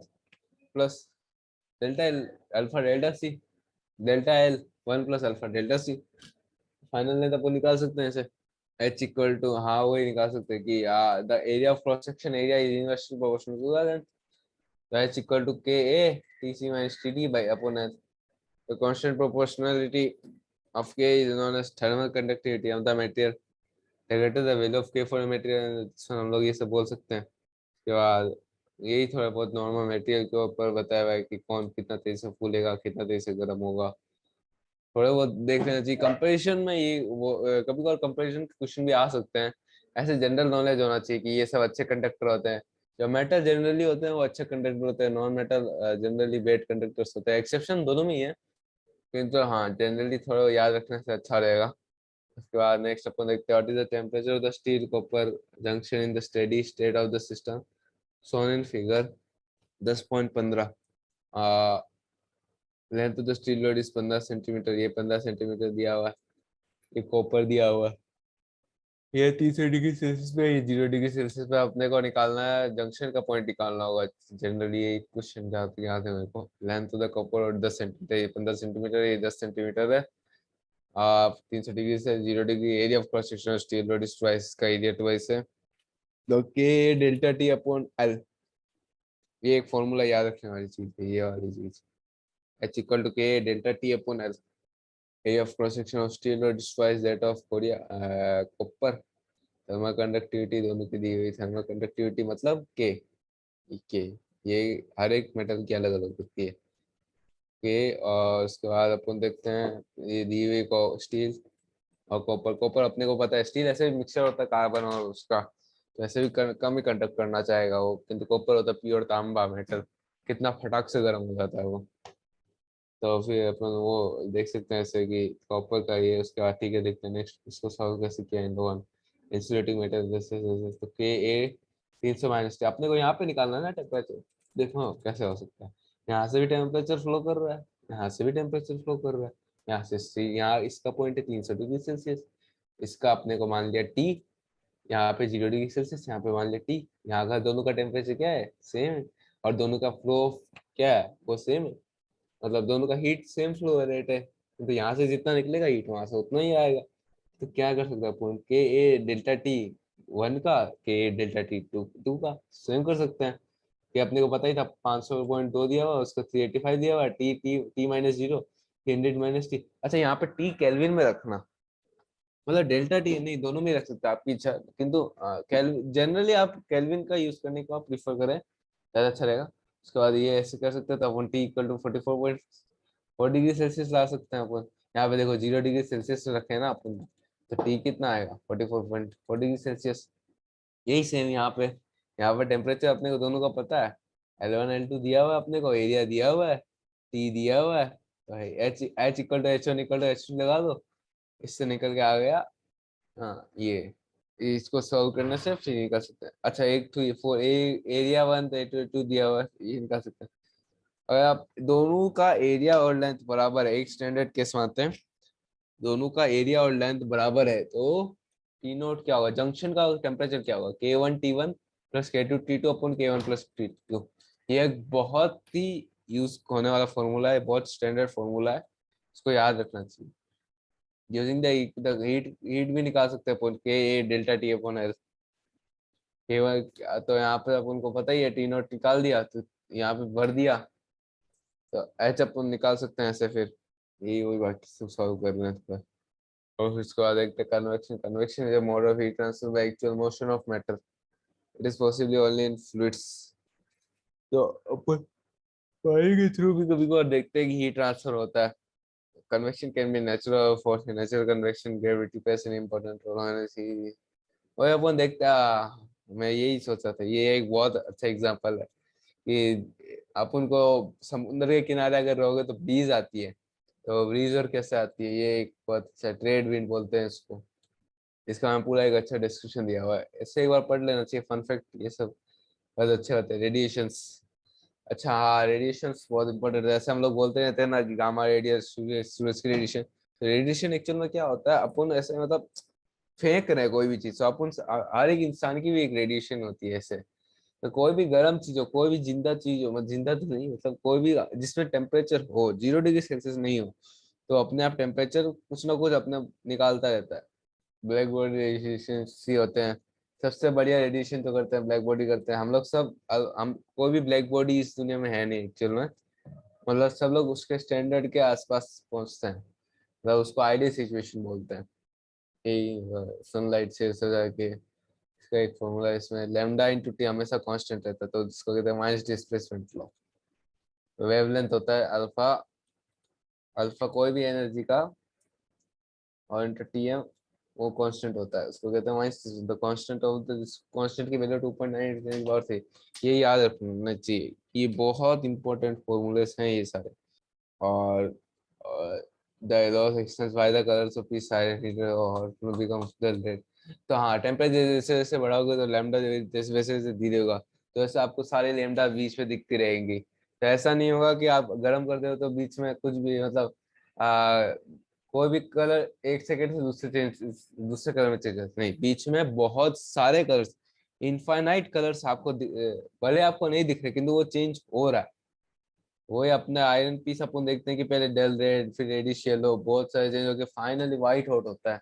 plus delta L alpha delta C, delta L 1 + alpha delta C. Final length अपन निकाल सकते हैं ऐसे, एच इक्वल टू, हाँ वही निकाल सकते हैं कि the area of cross section area is inversely proportional to the length. तो H equal to K A T C minus T D by upon H. The constant proportionality of K is known as thermal conductivity of the material. The greater the value of K for a material, हम लोग ये सब बोल सकते हैं। के बाद यही थोड़ा बहुत नॉर्मल मटेरियल के ऊपर बताया हुआ है कि कौन कितना तेजी से फूलेगा, कितना तेजी से गर्म होगा, थोड़ा बहुत देख लेना चाहिए। कंपैरिजन में ये वो कभी कभार कंपैरिजन के क्वेश्चन भी आ सकते हैं। ऐसे जनरल नॉलेज होना चाहिए कि ये सब अच्छे कंडक्टर होते हैं, जो मेटल जनरली होते हैं वो अच्छे कंडक्टर होते हैं, non metal generally bad conductors होते हैं, एक्सेप्शन दोनों में ही है, किंतु हाँ जनरली थोड़ा याद रखने से अच्छा रहेगा। उसके बाद नेक्स्ट अपन देखते हैं what is the temperature of the steel copper junction in the steady state of the system shown in figure 10.15। Length of the steel road is 15 centimetre, ये 15 सेंटीमीटर दिया हुआ है। ये कॉपर दिया हुआ है। ये 300 डिग्री सेल्सियस पे, ये 0 डिग्री सेल्सियस पे अपने को निकालना है, जंक्शन का पॉइंट निकालना होगा। जनरली ये क्वेश्चन जहाँ तक याद है मेरे को, लेंथ ऑफ द कॉपर और 10 सेंटीमीटर, ये 15 सेंटीमीटर, ये 10 सेंटीमीटर है। आप 300 डिग्री से 0 degree, area of cross section steel road is twice का एरिया ट्वाइस है। तो के डेल्टा टी अपॉन एल, ये एक फॉर्मूला याद रखने वाली चीज है, ये वाली चीज। H equal to K delta T upon L, area of cross section of steel road is twice that of Korea copper. Thermal conductivity दोनों की दी हुई, थर्मल कंडक्टिविटी मतलब के, ये हर एक मेटल की अलग अलग होती है के। और उसके बाद अपन देखते हैं ये दी हुई को स्टील और कॉपर। कॉपर अपने को पता है स्टील ऐसे भी मिक्सचर होता है कार्बन और उसका, तो ऐसे भी कम ही कंडक्ट करना चाहेगा वो, किंतु कॉपर होता है प्योर तांबा मेटल, कितना फटाक से गर्म हो जाता है वो। तो फिर अपन वो देख सकते हैं ऐसे कि कॉपर का ये, उसके बाद ठीक है देखते हैं नेक्स्ट इसको सॉल्व कैसे किया इन लोगों ने। इंसुलेटिंग मेटल जैसे जैसे, तो के ए 300 - अपने को यहाँ पे निकालना है ना टेम्परेचर। देखो कैसे हो सकता है, यहाँ से भी टेम्परेचर फ्लो कर रहा है, यहाँ से भी टेम्परेचर फ्लो कर रहा है, यहाँ से यहाँ इसका पॉइंट है 300 डिग्री सेल्सियस, इसका अपने को मान लिया टी, यहाँ पे 0 डिग्री सेल्सियस, यहाँ पे मान लिया टी। यहाँ का दोनों का टेम्परेचर क्या है, सेम है, और दोनों का फ्लो क्या है, वो सेम है, मतलब दोनों का हीट सेम फ्लो रेट है। तो यहाँ से जितना निकलेगा हीट वहां से उतना ही आएगा। तो क्या कर सकते हैं अपन, के ए डेल्टा टी वन का, के ए डेल्टा टी टू का सेम कर सकते हैं। कि अपने को पता ही था 500.2 दिया हुआ, उसका 385 दिया हुआ, T T T minus zero, 300 - T. अच्छा यहाँ पे टी केल्विन में रखना, मतलब डेल्टा टी नहीं, दोनों में रख सकते हैं आपकी इच्छा, किंतु जनरली आप केल्विन का यूज करने को आप प्रीफर करें, ज्यादा अच्छा रहेगा। उसके बाद ये ऐसे कर सकते हैं, तो अपन T equal to 44.4 degree Celsius ला सकते हैं अपन। यहाँ पे देखो 0 डिग्री सेल्सियस रखे हैं ना अपन, तो टी कितना आएगा 44.4 डिग्री सेल्सियस। यही सेम यहाँ पे टेम्परेचर अपने को दोनों का पता है, L1 L2 दिया हुआ है अपने को, एरिया दिया हुआ है, टी दिया हुआ है, तो H H equal to H one equal to H two लगा दो, इससे निकल के आ गया। हाँ ये इसको सॉल्व करने से फिर निकाल सकते हैं। अच्छा एक तो ये फोर एरिया वन, तो टू दिया हुआ है, ये निकाल सकते हैं। अगर आप दोनों का एरिया और लेंथ बराबर है, एक स्टैंडर्ड केस मानते हैं, दोनों का एरिया और लेंथ बराबर है, तो टी नोट क्या होगा, जंक्शन का टेम्परेचर क्या होगा, K1 T1 plus K2 T2 अपन K1 + T2। ये एक बहुत ही यूज होने वाला फॉर्मूला है, बहुत स्टैंडर्ड फॉर्मूला है, इसको याद रखना चाहिए। यूजिंग द हीट भी निकाल सकते हैं अपन, के ए डेल्टा टी अपन एल। केवल तो यहाँ पे अपन को पता ही है, टी नोट निकाल दिया तो यहाँ पे भर दिया, तो एच अपन निकाल सकते हैं ऐसे। फिर यही वही बाकी सब सॉल्व करना है। और फिर उसके बाद देखते हैं convection. Convection is a mode of heat transfer by actual motion of matter, it is possible only in fluids. तो अपन पानी के थ्रू भी कभी कभार देखते हैं कि हीट ट्रांसफर होता है। Convection can be natural force, natural convection gravity place an important role on C. और अपन देखते हैं, मैं यही सोचा था, ये एक बहुत अच्छा एग्जांपल है कि अपन को समुद्र के किनारे अगर रहोगे तो ब्रीज आती है, तो ब्रीज और कैसे आती है, ये एक बहुत अच्छा ट्रेड विंड बोलते हैं इसको। इसका मैं पूरा एक अच्छा डिस्क्रिप्शन दिया हुआ है, इससे एक बार पढ़ लेना चाहिए। फन फैक्ट ये सब बहुत अच्छे होते हैं। रेडिएशंस, अच्छा हाँ रेडिएशंस बहुत इंपॉर्टेंट है। जैसे हम लोग बोलते रहते हैं ना कि गामा रेडियस, सूरज की रेडिएशन। तो रेडिएशन एक्चुअल में क्या होता है, अपन ऐसे मतलब फेंक रहे हैं कोई भी चीज, तो अपन हर एक इंसान की भी एक रेडिएशन होती है ऐसे। तो कोई भी गर्म चीज हो, कोई भी जिंदा चीज हो, मतलब जिंदा तो नहीं, मतलब कोई भी जिसमें टेम्परेचर हो 0 डिग्री सेल्सियस नहीं हो, तो अपने आप टेम्परेचर कुछ ना कुछ अपने निकालता रहता है। ब्लैक बॉडी रेडिएशन सी होते हैं, सबसे बढ़िया रेडिएशन तो करते हैं ब्लैक बॉडी करते हैं। हम लोग सब हम कोई भी ब्लैक बॉडी इस दुनिया में है नहीं एक्चुअल में, मतलब सब लोग उसके स्टैंडर्ड के आसपास पहुंचते हैं, मतलब उसको आइडियल सिचुएशन बोलते हैं कि सनलाइट से जाके। इसका एक फॉर्मूला है, इसमें लैम्डा इंटू टी हमेशा कांस्टेंट रहता है, तो जिसको कहते हैं माइनस डिस्प्लेसमेंट लॉ। वेवलेंथ होता है अल्फा, अल्फा कोई भी एनर्जी का, और इंटू टी एम वो कांस्टेंट होता है, उसको कहते हैं minus the constant of the, constant की वैल्यू 2.9 बार थी। ये याद रखना चाहिए, ये बहुत इंपॉर्टेंट फॉर्मूलेस हैं ये सारे। और the loss x tends by the colours of peace silent heater और बिकम्स डल रेड। तो हाँ टेम्परेचर जैसे जैसे बढ़ाओगे तो लैम्डा जैसे वैसे वैसे धीरे होगा, तो ऐसे आपको सारे लैम्डा बीच में दिखती रहेंगी। तो ऐसा नहीं होगा कि आप गर्म कर दे हो तो बीच में कुछ भी मतलब कोई भी कलर एक सेकंड से दूसरे कलर में चेंज नहीं, बीच में बहुत सारे कलर्स, इनफाइनाइट कलर्स आपको भले आपको नहीं दिख रहे किंतु वो चेंज हो रहा है। वही अपने आयरन पीस अपन देखते हैं कि पहले डल रेड, फिर रेडिश येलो, बहुत सारे चेंज होकर फाइनली व्हाइट हॉट होता है।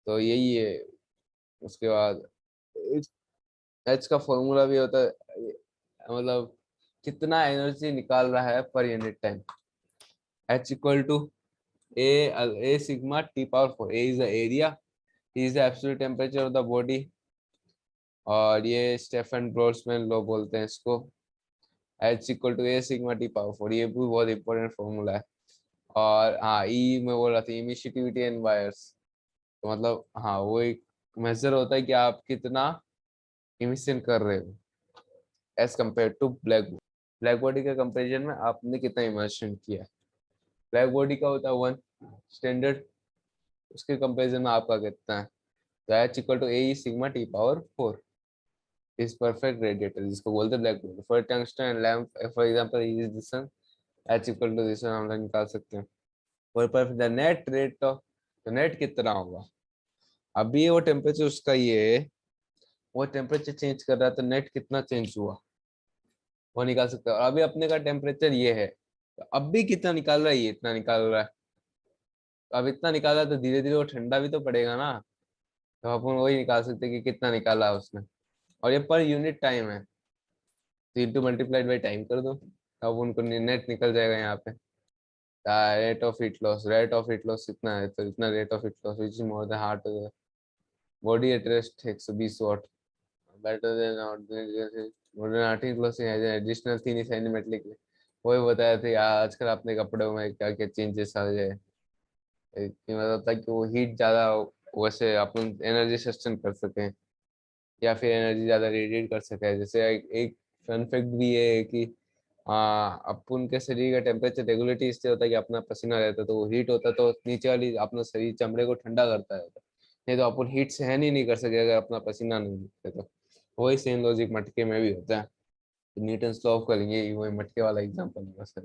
तो यही है। उसके बाद एच का फॉर्मूला भी होता है, मतलब कितना एनर्जी निकाल रहा है पर unit time. H equal to A sigma T power 4। A is the area, T is the absolute temperature of the body, और ये स्टेफन बोल्ट्जमैन लॉ बोलते हैं इसको। H equal to A sigma T power 4, ये भी बहुत important formula है। और हाँ, ई में बोल रहा था इमिशिविटी एंड वायर्स, तो मतलब हाँ वो एक मेजर होता है कि आप कितना इमिशन कर रहे हो as compared to black body. Black body के कंपेरिजन में आपने कितना इमर्शन किया है। ब्लैक बॉडी का होता है 1 स्टैंडर्ड, उसके कंपेरिजन में आपका कितना है। तो H equal to A sigma T power 4 is perfect radiator, जिसको बोलते हैं black body. For tungsten lamp for example is this one, H equal to this one हम लोग निकाल सकते हैं। For perfect the net rate of, तो net कितना होगा, अभी वो टेम्परेचर उसका ये है, वो टेम्परेचर चेंज कर रहा है तो नेट कितना चेंज हुआ वो निकाल सकते हैं। और अभी अपने का टेम्परेचर ये है, तो अब भी कितना निकाल रहा है, ये इतना निकाल रहा है। तो अब इतना निकाला तो धीरे धीरे वो ठंडा भी तो पड़ेगा ना, तो अपन वही निकाल सकते हैं कि कितना निकाला है उसने। और ये पर यूनिट टाइम है, तो इंटू मल्टीप्लाइड बाई टाइम कर दो, अब उनको नेट निकल जाएगा यहाँ पे। Rate of heat loss, rate of heat loss कितना है, तो इतना rate of heat loss which is more than heart body at rest 120 watt, better than ordinary more than 18 close additional thin cinematic. वही बताया था यार, आजकल अपने कपड़ों में क्या क्या चेंजेस आ गए, मतलब था कि वो हीट ज्यादा, वैसे अपन एनर्जी सस्टेन कर सकें या फिर एनर्जी ज्यादा रेडिएट कर सके। जैसे एक फन फैक्ट भी ये है कि अपन के शरीर का टेम्परेचर रेगुलेटरी इससे होता है कि अपना पसीना रहता है, तो वो हीट होता है तो नीचे वाली अपना शरीर चमड़े को ठंडा करता है, नहीं तो अपन हीट सहन ही नहीं कर सके अगर अपना पसीना नहीं निकले तो। वही सेम लॉजिक मटके में भी होता है। न्यूटन लॉ ऑफ करेंगे, वही मटके वाला एग्जांपल है सर,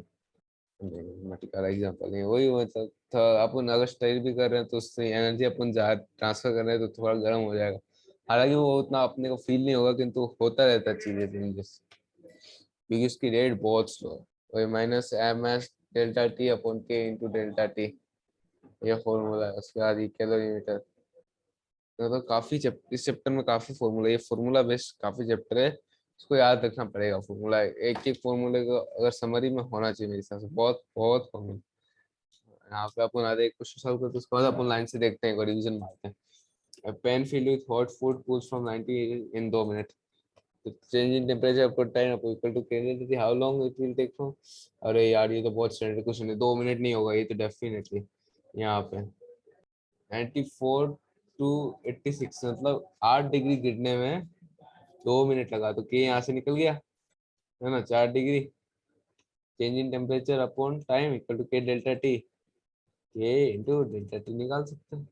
मटके वाला एग्जांपल है वही, मतलब तो अपन अगर स्टाइल भी कर रहे हैं तो उससे एनर्जी अपन ट्रांसफर कर रहे हैं तो थोड़ा गर्म हो जाएगा। हालांकि वो उतना अपने को फील नहीं होगा किंतु होता रहता है चीजें चेंजेस, क्योंकि उसकी रेट बहुत स्लो है। वही minus M S delta T upon K into delta T, ये फॉर्मूला है। उसके बाद कैलोरीमीटर, मतलब काफी इस चैप्टर में काफी फॉर्मूला, ये फॉर्मूला बेस्ड काफी चैप्टर है, उसको याद रखना पड़ेगा। फॉर्मूला एक एक फॉर्मूले को अगर समरी में होना चाहिए मेरे हिसाब से, बहुत बहुत फॉर्मूला। यहाँ पे अपन आधे एक क्वेश्चन सॉल्व करते हैं, उसके बाद अपन लाइन से देखते हैं, रिवीजन मारते हैं। Pan filled with hot food cools from 90 in 2 minute, तो चेंज इन टेम्परेचर आपको टाइम आपको equal to candidate how long it will take from. अरे यार ये तो बहुत स्टैंडर्ड क्वेश्चन है, 2 मिनट नहीं होगा ये तो डेफिनेटली। यहाँ पे 94 टू 86, मतलब 8 डिग्री गिरने में 2 मिनट लगा, तो के यहाँ से निकल गया है ना, 4 degree. Change in temperature upon time equal to K delta T, K into delta T निकाल सकते हैं।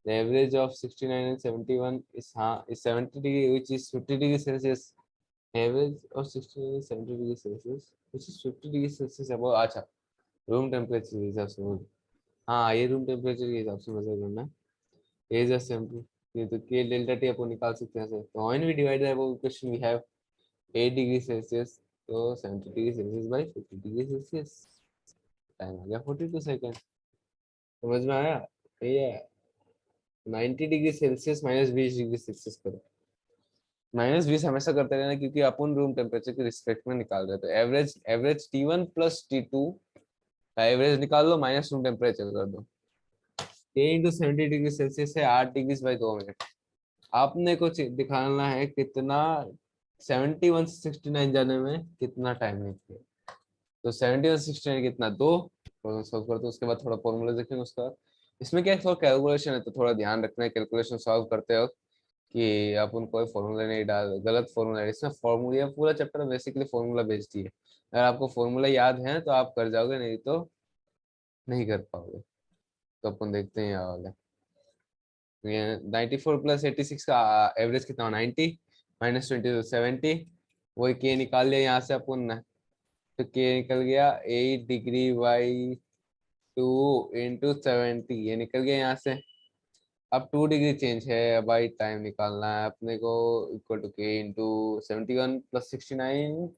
The average of 69 and 71 is 70 degree, which is 50 degree Celsius. Average of 69 and 70 degree Celsius, which is 50 degree Celsius above। अच्छा, room temperature के हिसाब से बोल, हाँ ये रूम टेम्परेचर के हिसाब से मेजर करना है। एज असेंबली, ये तो के डेल्टा टी अपन निकाल सकते हैं सर। तो when we divide the above equation we have 8 degree Celsius, तो 70 degree Celsius by 50 degree Celsius, time आ गया 42 सेकेंड। समझ में आया। ये है 90 degree Celsius minus 20 degree Celsius करो, -20 हमेशा करते रहना क्योंकि अपन रूम टेम्परेचर के रिस्पेक्ट में निकाल रहे थे। Average average T1 plus T2 का एवरेज निकाल लो, माइनस रूम टेम्परेचर कर दो। K इंटू 70 डिग्री सेल्सियस है 8 डिग्री बाई 2 मिनट। आपने कुछ दिखाना है कितना 71 से 69 जाने में कितना टाइम निकले, तो 71 से 69 कितना, 2 सॉल्व कर दो। उसके बाद थोड़ा फॉर्मूला देखेंगे उसका। इसमें क्या थोड़ा कैलकुलेशन है तो थोड़ा ध्यान रखना है कैलकुलेशन सॉल्व करते हो कि अपन कोई फॉर्मूला नहीं डाल, गलत फॉर्मूला है इसमें। फॉर्मूला पूरा चैप्टर बेसिकली फॉर्मूला बेस्ड ही है, अगर आपको फॉर्मूला याद है तो आप कर जाओगे, नहीं तो नहीं कर पाओगे। तो अपन देखते हैं यहाँ वाला, ये 94 प्लस 86 का एवरेज कितना, 90 माइनस 20 तो 70। वही के निकाल लिया यहाँ से अपन ने, तो के निकल गया 8 डिग्री बाई 2 × 70 ये निकल गया यहाँ से। अब 2 डिग्री चेंज है भाई, टाइम निकालना है अपने को। इक्वल टू के इंटू 71 + 69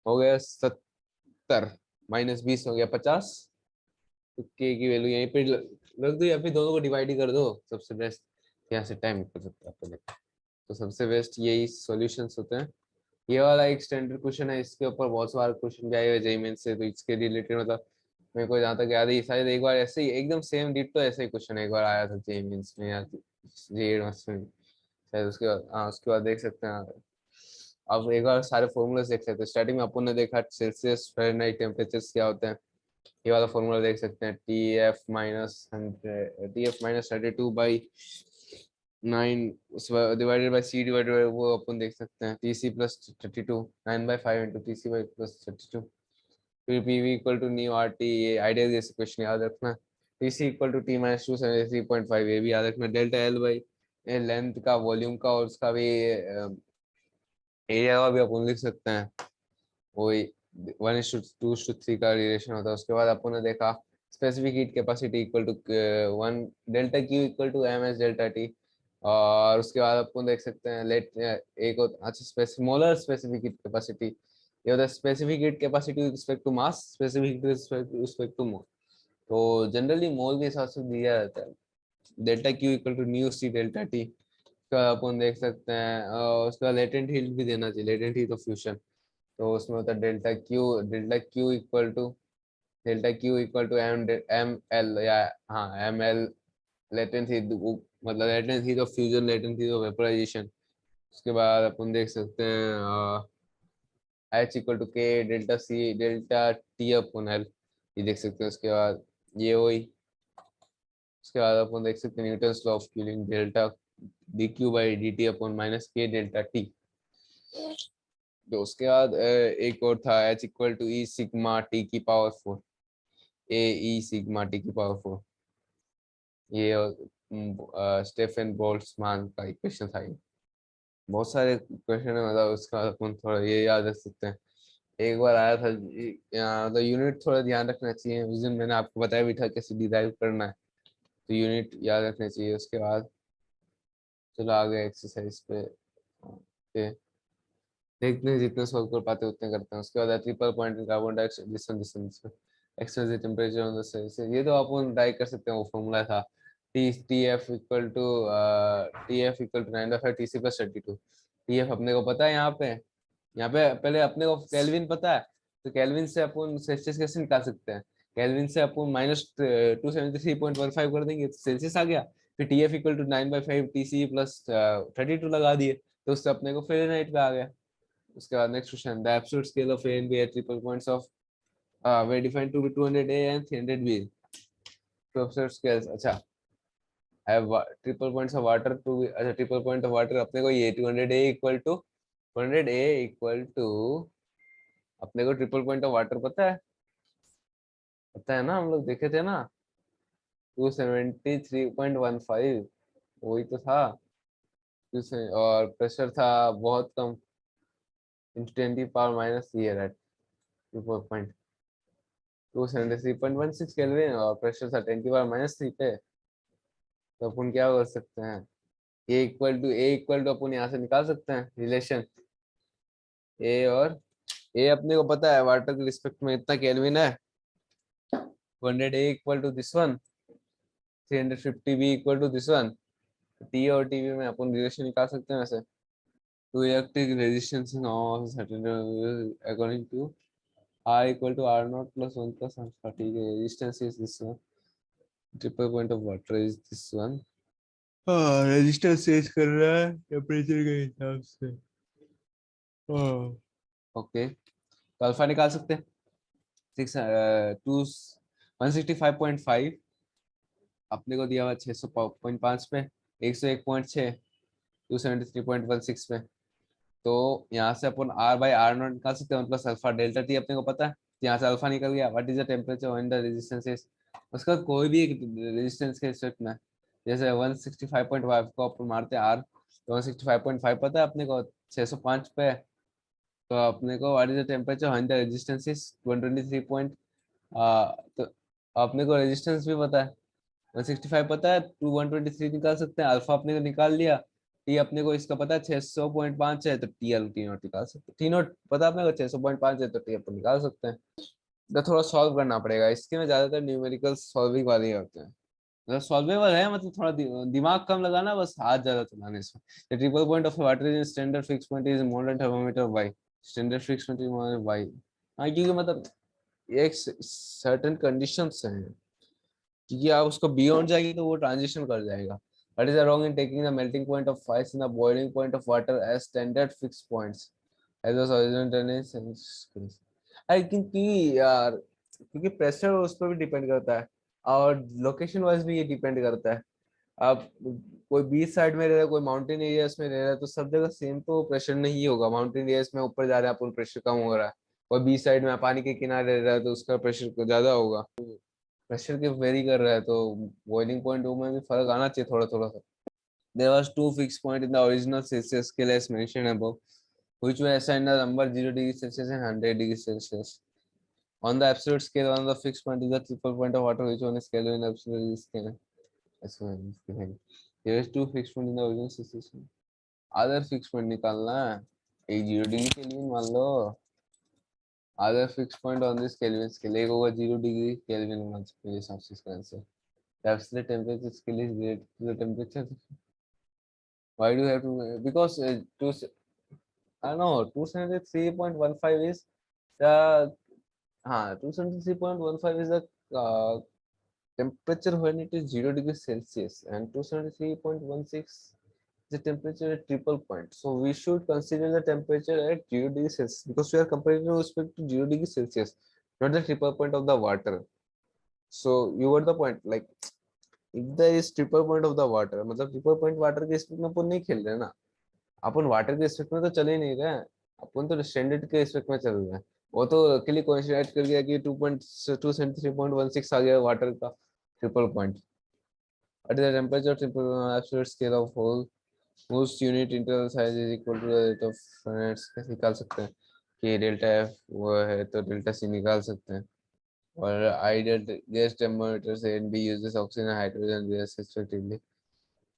हो गया 70, -20 हो गया 50। तो के की वैल्यू यहीं पे रख दो, या फिर दोनों को डिवाइड ही कर दो, सबसे बेस्ट। यहाँ से टाइम निकल सकता है अपने। तो सबसे बेस्ट यही सॉल्यूशंस होते हैं। ये वाला एक स्टैंडर्ड क्वेश्चन है, इसके ऊपर बहुत सारे क्वेश्चन भी आए हुए जेईई मेंस से, तो इसके रिलेटेड मतलब मेरे को जहाँ तक याद है, शायद एक बार ऐसे ही एकदम सेम डिट्टो ऐसे ही क्वेश्चन एक बार आया था जेईई मेंस में या जेईई एडवांस में शायद। उसके बाद हाँ, उसके बाद देख सकते हैं। अब एक बार सारे फॉर्मूले देख सकते हैं। स्टार्टिंग में अपन ने देखा सेल्सियस फ़ारेनहाइट टेम्परेचर्स क्या होते हैं, ये वाला फॉर्मूला देख सकते हैं। Tf - 100 T-32/9 divided by C divided by वो अपन देख सकते हैं Tc + 32 9/5 × Tc + 32। फिर PV equal to nu R T, ये आइडिया जैसे क्वेश्चन याद रखना। Tc इक्वल टू T - 273.5 ये भी याद रखना। डेल्टा एल बाई लेंथ का, वॉल्यूम का और उसका भी एरिया का भी अपन लिख सकते हैं। वही 1:2:3 का रिलेशन होता है। उसके बाद अपन ने देखा specific heat capacity equal to 1 delta Q equal to M S delta T. और उसके बाद अपन देख सकते हैं लेट एक अच्छा मोलर स्पेसिफिक हीट कैपेसिटी, ये होता है specific heat capacity with respect to mass, specific respect to mole. तो जनरली मोल के हिसाब से दिया जाता है। Delta Q equal to new C delta T. उसके बाद अपन देख सकते हैं उसके बाद लेटेंट हीट भी देना चाहिए, लेटेंट हीट ऑफ फ्यूजन। तो उसमें होता है delta Q equal to M L, या हाँ एम एल लेटेंट हीट, मतलब latent heat of fusion, latent heat of vaporisation. उसके बाद अपन देख सकते हैं H equal to K delta C delta T अपन एल, ये देख सकते हैं। उसके बाद ये वही, उसके बाद अपन देख सकते हैं Newton's law of cooling, delta D Q by D T अपन माइनस के डेल्टा टी। तो उसके बाद एक और था H equal to E sigma T की power 4, A E sigma T की पावर 4। ये स्टेफन बोल्ट्जमान का इक्वेशन था ये। बहुत सारे क्वेश्चन है, मतलब उसका अपन थोड़ा ये याद रख सकते हैं। एक बार आया था मतलब यूनिट थोड़ा ध्यान रखना चाहिए। उस दिन मैंने आपको बताया भी था कैसे डिराइव करना है, तो यूनिट याद रखना चाहिए। उसके बाद चलो आगे एक्सरसाइज पे देखते हैं, जितने सॉल्व कर पाते हैं उतने करते हैं। उसके बाद triple point carbon dioxide expensive temperature on the surface, ये तो अपन ट्राई कर सकते हैं। वो फॉर्मूला था T F equal to 9/5 Tc + 32। TF अपने को पता है, यहाँ पे पहले अपने को केल्विन पता है, तो केल्विन से अपन सेल्सियस कैसे निकाल सकते हैं। केल्विन से अपन -273.15 कर देंगे तो सेल्सियस आ गया। फिर टीएफ इक्वल टू 9/5 Tc + 32 लगा दिए, तो उससे अपने को फ़ारेनहाइट पे आ गया। उसके बाद next question, the absolute scale of A and B at triple points of were defined to be 200 A and 300 B. तो एब्सोल्यूट स्केल्स, अच्छा have triple points of water to B, अच्छा ट्रिपल पॉइंट ऑफ वाटर अपने को ये 200 A equal to अपने को triple point of water पता है ना, हम लोग देखे थे ना 273.15, वही तो था। और प्रेशर था बहुत कम, 10⁻³ एट 273.16 केल्विन, और प्रेशर था 10⁻³ पे। तो अपन क्या कर सकते हैं, ए इक्वल टू अपन यहाँ से निकाल सकते हैं रिलेशन ए, और ए अपने को पता है वाटर के रिस्पेक्ट में इतना केल्विन है। 100 A equal to this one, 350 B equal to this one. T और टीवी में अपन रिलेशन निकाल सकते हैं वैसे। तो electric resistance according to R equal to R0 + 1 + अल्फा, ठीक है। Resistance is this one, triple point of water is this one. हाँ रेजिस्टेंस चेंज कर रहा है टेम्परेचर के हिसाब से। ओके, तो अल्फा निकाल सकते हैं। 165.5 अपने को दिया हुआ 600.5 पे, 101.6, 273.16 पे। तो यहाँ से अपन R/R0 निकाल सकते हैं, प्लस अल्फा डेल्टा टी अपने को पता है। यहाँ से अल्फा निकल गया। What is the temperature when the resistance is, उसका कोई भी एक रेजिस्टेंस के रिस्पेक्ट में, जैसे 165.5 को अपन मारते हैं R, तो 165.5 पता है अपने को 605 पे। तो अपने को what is the temperature when the resistance is 123 point, अपने को रेजिस्टेंस भी पता है 165 पता है, 123 निकाल सकते हैं, अल्फा अपने को निकाल लिया। टी अपने को इसका पता है 600.5 है, तो टी नॉट निकाल सकते हैं। टी नॉट पता है अपने को 600.5 है, तो टी अपन निकाल सकते हैं। तो थोड़ा सॉल्व करना पड़ेगा इसके में, ज्यादातर न्यूमेरिकल सॉल्विंग वाले होते हैं। मतलब सॉल्वेबल है, मतलब थोड़ा दिमाग कम लगाना, बस हाथ ज्यादा चलाने इसमें। The triple point of water is standard fix point is modern thermometer why. Standard fix point is why. हाँ, क्योंकि मतलब ये एक सर्टेन कंडीशंस हैं, क्योंकि आप उसको बियॉन्ड जाएगी तो वो ट्रांजिशन कर जाएगा। What is the wrong in taking the melting point of ice and the boiling point of water as standard fixed points? As was original tennis. अरे क्योंकि यार, क्योंकि प्रेशर उस पर भी डिपेंड करता है, और लोकेशन वाइज भी ये डिपेंड करता है। आप कोई बीच साइड में रह रहा है, कोई माउंटेन एरियाज में रह रहा है, तो सब जगह सेम तो प्रेशर नहीं होगा। माउंटेन एरियाज में ऊपर जा रहे हैं अपन, प्रेशर कम हो रहा है। कोई बीच साइड में पानी के किनारे रह रहा है, तो उसका प्रेशर ज्यादा होगा। प्रेशर के वेरी कर रहा है, तो बॉइलिंग पॉइंट में भी फर्क आना चाहिए थोड़ा थोड़ा सा। There was two fixed point in the original Celsius scale as mentioned above, which were assigned the number 0 degree Celsius and 100 degree Celsius. On the absolute scale, one of the fixed point is the triple point of water, which one is scale in absolute scale. That's one. There is two fixed point in the original Celsius. Other fixed point निकालना है। एक 0 degree kelvin मान लो। Other fixed point on this Kelvin scale, एक होगा 0 degree kelvin होना चाहिए हिसाब से इसका answer. The absolute temperature scale is related to the temperature. Why do you have to? Because I know 273.15 is the 273.15 is the temperature when it is 0 degrees Celsius, and 273.16 is the temperature at triple point. So we should consider the temperature at 0 degrees Celsius, because we are comparing with respect to 0 degrees Celsius, not the triple point of the water. So you got the point. Like if there is triple point of the water, मतलब triple point water के specs में अपन नहीं खेल रहे ना। अपन water के specs में तो चल ही नहीं रहे हैं, अपन तो स्टैंडर्ड के स्पेक्ट में चल रहे हैं। वो तो लकीली कोइंसिडेंट कर गया कि 2.273.16 आ गया वाटर का triple point. What is the temperature triple absolute scale of whole whose unit internal size is equal to the rate of Fahrenheit? कैसे निकाल सकते हैं कि डेल्टा एफ वो है, तो डेल्टा सी निकाल सकते हैं। और आइडियल गैस थर्मामीटर से and B uses oxygen hydrogen gas respectively.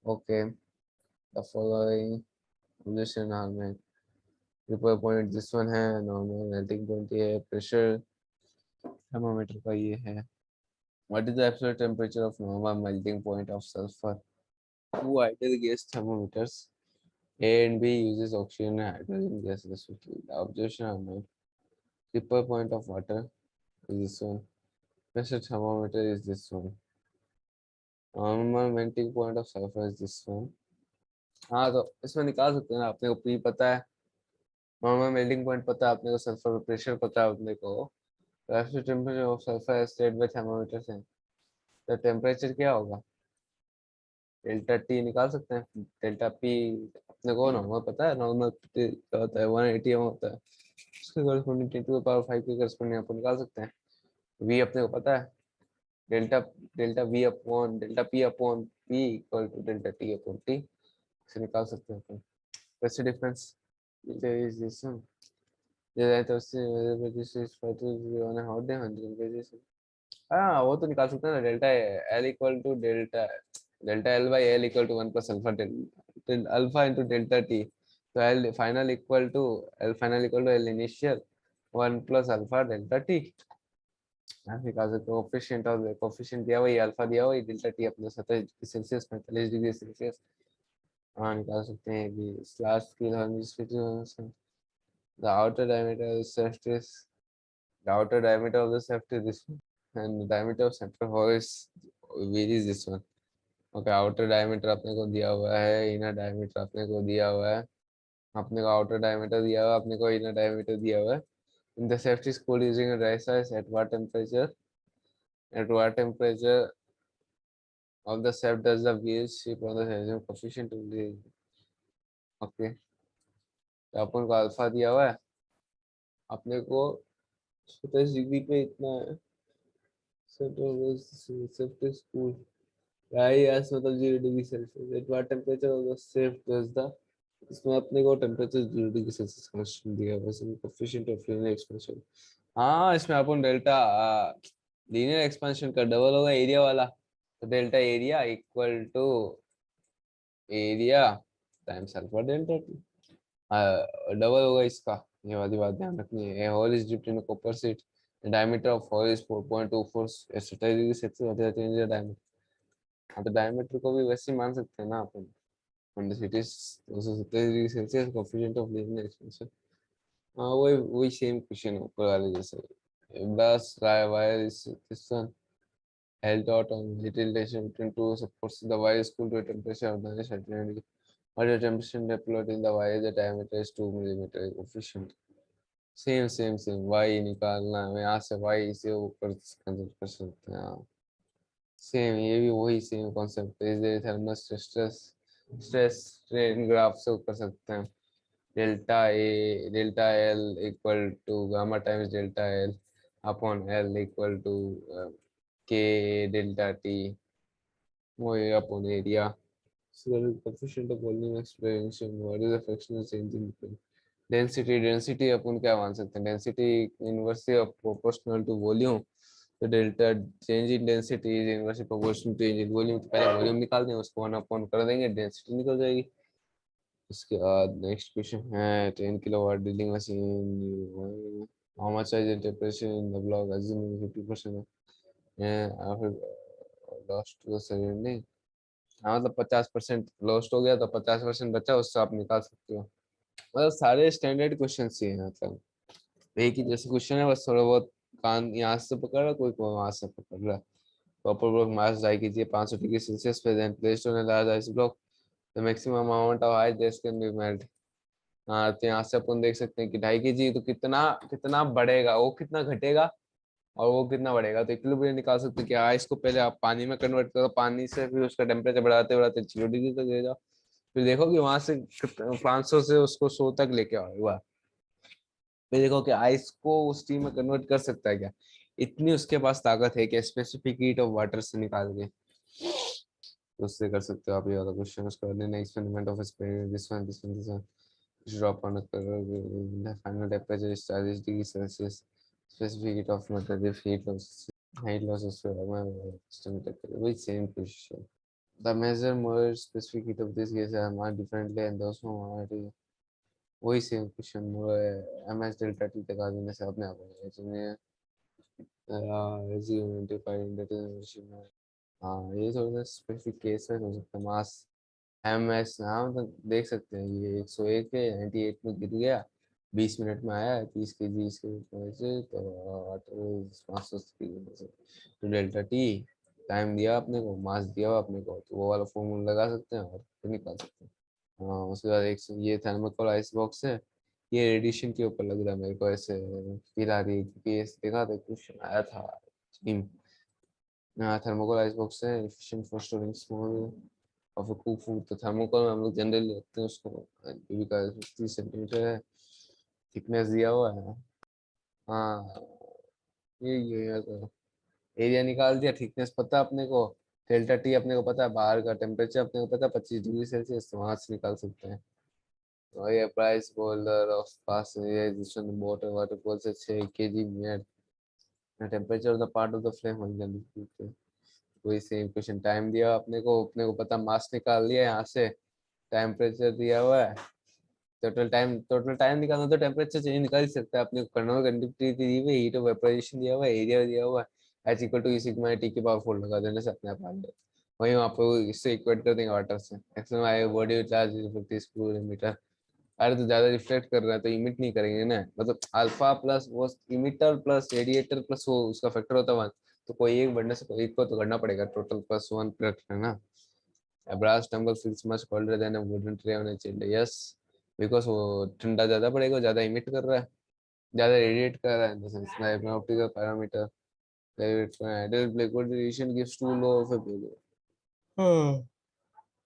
Okay, the following position are में ट्रिपल पॉइंट दिस वन है, नॉर्मल मेल्टिंग पॉइंट ये है, प्रेशर थर्मामीटर का ये है। What is the absolute temperature of normal melting point of sulphur? Two ideal gas thermometers A and B uses oxygen and hydrogen gas respectively. The observation are made. Triple point of water is this one. Pressure thermometer is this one. Normal melting point of sulfur is this one. हाँ, तो इसमें निकाल सकते हैं ना। अपने को P पता है, नॉर्मल मेल्टिंग पॉइंट पता है अपने को, सल्फर प्रेशर पता है अपने को। तो absolute temperature of sulphur state by thermometer से, तो टेम्परेचर क्या होगा? डेल्टा टी निकाल सकते हैं। डेल्टा पी अपने को नॉर्मल पता है, नॉर्मल क्या होता है 180 होता है, उसके करस्पॉन्डिंग 10⁵ के करस्पॉन्डिंग आपको निकाल सकते हैं। वी अपने को पता है, delta delta V upon delta P upon P equal to delta T upon T, से निकाल सकते हैं अपन। वैसे डिफरेंस इज दिस वन, तो उससे this is 5 on hot day 100 हाँ, वो तो निकाल सकते हैं ना। Delta L equal to delta delta L by L equal to 1 plus alpha alpha into delta T. तो L final equal to L initial 1 plus alpha delta T. निकाल सकते हो कोफिशिएंट, और कोफिशिएंट दिया हुआ है, अल्फा दिया हुआ है, डेल्टा टी अपने 27 सेल्सियस 45 डिग्री सेल्सियस। हाँ, निकाल सकते हैं कि slash scale the outer diameter of the shaft is the outer diameter of the shaft is this one, and the diameter of center hole is varies this one. Okay, outer diameter अपने को दिया हुआ है, inner diameter अपने को दिया हुआ है। अपने को outer diameter दिया हुआ है, अपने को inner diameter दिया हुआ है। In the shaft is cooled using a dry ice at what temperature? At what temperature of the shaft does the wheel shape on the hydrogen coefficient to the okay, तो अपन को alpha दिया हुआ है, अपने को 27 डिग्री पे इतना है। shaft is cooled as मतलब 0 degree Celsius. At what temperature of the shaft does the, इसमें अपने को टेम्परेचर 0 डिग्री सेल्सियस कांस्टेंट दिया हुआ है, कोएफिशिएंट ऑफ लिनियर एक्सपेंशन। हाँ, इसमें अपन डेल्टा लीनियर एक्सपेंशन का डबल होगा एरिया वाला, तो delta area equal to area times alpha delta T. Double होगा इसका, ये वाली बात ध्यान रखनी है। Hole is dipped in copper sheet, diameter of hole is 4.24 degree Celsius, change the diameter. हाँ तो डायमीटर को भी वैसे ही मान सकते हैं ना अपन, when it is 270 degree Celsius, coefficient of linear expansion. हाँ वही वही सेम क्वेश्चन है ऊपर वाले जैसे। बस wire is this one held out on little tension between two supports. The wire is cooled to a temperature of -30 or the temperature deployed in the wire, the diameter is 2 millimeter coefficient. Same y निकालना है यहाँ से, y से ऊपर consider कर सकते हैं। Same ये भी वही सेम कॉन्सेप्ट है, इधर thermal stress stress strain graph से कर सकते हैं। Delta L equal to gamma times delta L upon L equal to K delta T, वही upon area. Coefficient of volume expansion, what is the fractional change in density अपन क्या मान सकते हैं, density inversely proportional to volume. तो delta change in density is inversely proportional to change in volume. तो पहले volume निकाल देंगे, उसको 1 अपॉन कर देंगे, डेंसिटी निकल जाएगी। उसके बाद नेक्स्ट क्वेश्चन है 10 kilowatt drilling machine, how much is the temperature in the block assuming 50% after lost to the surrounding. हाँ मतलब 50% लॉस्ट हो गया तो 50% बचा, उससे आप निकाल सकते हो। मतलब सारे स्टैंडर्ड क्वेश्चन ही हैं, मतलब एक ही जैसे क्वेश्चन है, बस थोड़ा बहुत कान यहाँ से पकड़ रहा, कोई कोई वहां से पकड़ रहा। प्रॉपर ब्लॉक मास ड्राई कीजिए 500 डिग्री सेल्सियस पे, then placed on a large ice block, the maximum amount of ice that can be melt. हाँ तो यहाँ से अपन देख सकते हैं कि 2.5 kg तो कितना कितना बढ़ेगा, वो कितना घटेगा और वो कितना बढ़ेगा। तो इक्विलिब्रियम निकाल सकते हैं कि आइस को पहले आप पानी में कन्वर्ट करो, पानी से फिर उसका टेम्परेचर बढ़ाते बढ़ाते 0 डिग्री तक ले जाओ, फिर देखो कि वहां से 500 से उसको 100 तक लेके आओ। फिर देखो कि आइस को स्टीम में कन्वर्ट कर सकता है क्या, इतनी उसके पास ताकत है कि स्पेसिफिक हीट ऑफ वाटर से निकाल के, तो उससे कर सकते हो आप ये वाला क्वेश्चन। उसका experiment of this one drop on the final temperature is 40 degree Celsius, specific heat of material heat loss वही same question. The major more specific heat of this gas are marked differently and those who वही same question M S delta T तक आ जाने से अपने आप हो जाएगा। हाँ ये थोड़ा सा स्पेसिफिक केस है, हो सकता है मास एम एस। हाँ मतलब देख सकते हैं ये 101 है 98 में गिर गया, 20 मिनट में आया 30 kg इसके वजह से, तो वाटर 500 से। तो डेल्टा टी टाइम दिया अपने को, मास दिया हुआ अपने को, तो वो वाला फॉर्मूला लगा सकते हैं और फिर निकाल सकते हैं। हाँ उसके बाद एक ये थर्मोकोल आइस बॉक्स है, ये रेडिएशन के ऊपर लग रहा है मेरे को, ऐसे फील आ रही है क्योंकि ये देखा था क्वेश्चन आया था स्कीम। हाँ थर्मोकोल आइस बॉक्स है, efficient for storing small of a cook food. तो थर्मोकोल में हम लोग जनरली रखते हैं उसको, क्योंकि का 50 सेंटीमीटर है, थिकनेस दिया हुआ है। हाँ ये तो एरिया निकाल दिया, थिकनेस पता है अपने को, डेल्टा टी अपने को पता है, बाहर का टेम्परेचर अपने को पता है 25 डिग्री सेल्सियस, तो वहां से निकाल सकते हैं। और ये price boulder of pass water water pole से 6 kg made temperature of the part of the flame हो जाएगी। वही सेम क्वेश्चन, टाइम दिया अपने को पता, मास निकाल लिया यहाँ से, टेम्परेचर दिया हुआ है, टोटल टाइम निकालना तो टेम्परेचर चेंज निकाल ही सकता है अपने को, कर्नल कंडक्टिविटी दी हुई है, हीट ऑफ वेपोराइजेशन दिया हुआ है, एरिया दिया हुआ है, H equal to E sigma T के पावर 4 लगा देने से अपने आप आ गया। वही वहाँ पे इससे इक्वेट कर देंगे वाटर से, maximum I body charge 50 metre. अरे तो ज्यादा रिफ्लेक्ट कर रहा है तो इमिट नहीं करेंगे ना, मतलब अल्फा प्लस वो इमिटर प्लस रेडिएटर प्लस वो उसका फैक्टर होता है 1, तो कोई एक बढ़ने से कोई एक को तो करना पड़ेगा, टोटल प्लस 1 प्लस है ना। A brass tumble feels much colder than a wooden tray on a chimney. Yes, because वो ठंडा ज्यादा पड़ेगा, ज्यादा इमिट कर रहा है, ज्यादा रेडिएट कर रहा है, in the sense like my optical parameter ideal Blackbody radiation gives too low of a value.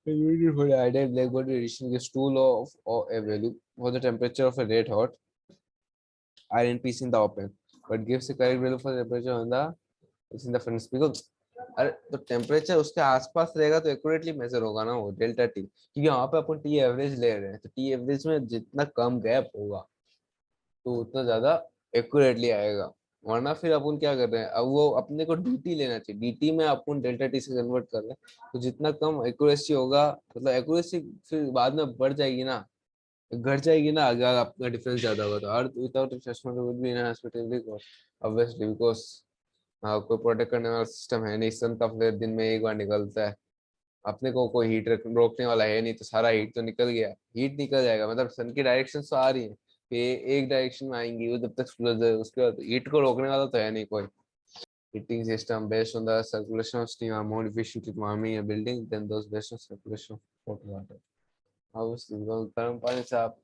Beautiful. Ideal Blackbody radiation gives too low of a value for the temperature of a red hot iron piece in the open, but gives a correct value for the temperature on the it's in the furnace because अरे तो temperature उसके आसपास रहेगा तो accurately measure होगा ना वो delta T, क्योंकि वहां पे अपन टी एवरेज ले रहे हैं, तो टी एवरेज में जितना कम गैप होगा तो उतना ज्यादा एक्यूरेटली आएगा। वरना फिर अपन क्या कर रहे हैं, अब वो अपने को डीटी लेना चाहिए, डीटी में अपन डेल्टा टी से कन्वर्ट कर रहे हैं, तो जितना कम एक्यूरेसी होगा, मतलब एक्यूरेसी फिर बाद में बढ़ जाएगी ना, घट जाएगी ना अगर आपका डिफरेंस ज्यादा होगा तो। Earth without attachment would be inhospitable obviously, because कोई प्रोटेक्ट करने वाला सिस्टम है नहीं, सन का फ्लेयर दिन में एक बार निकलता है, अपने को कोई हीट रोकने वाला है नहीं, तो सारा हीट तो निकल गया, हीट निकल जाएगा, मतलब सन की डायरेक्शन तो आ रही है, ये एक डायरेक्शन में आएंगी वो जब तक सूरज है, उसके बाद हीट को रोकने वाला तो है नहीं कोई। Heating system based on the circulation of steam are more efficient in warming a building than those based on circulation of hot water. Obviously गर्म पानी से आप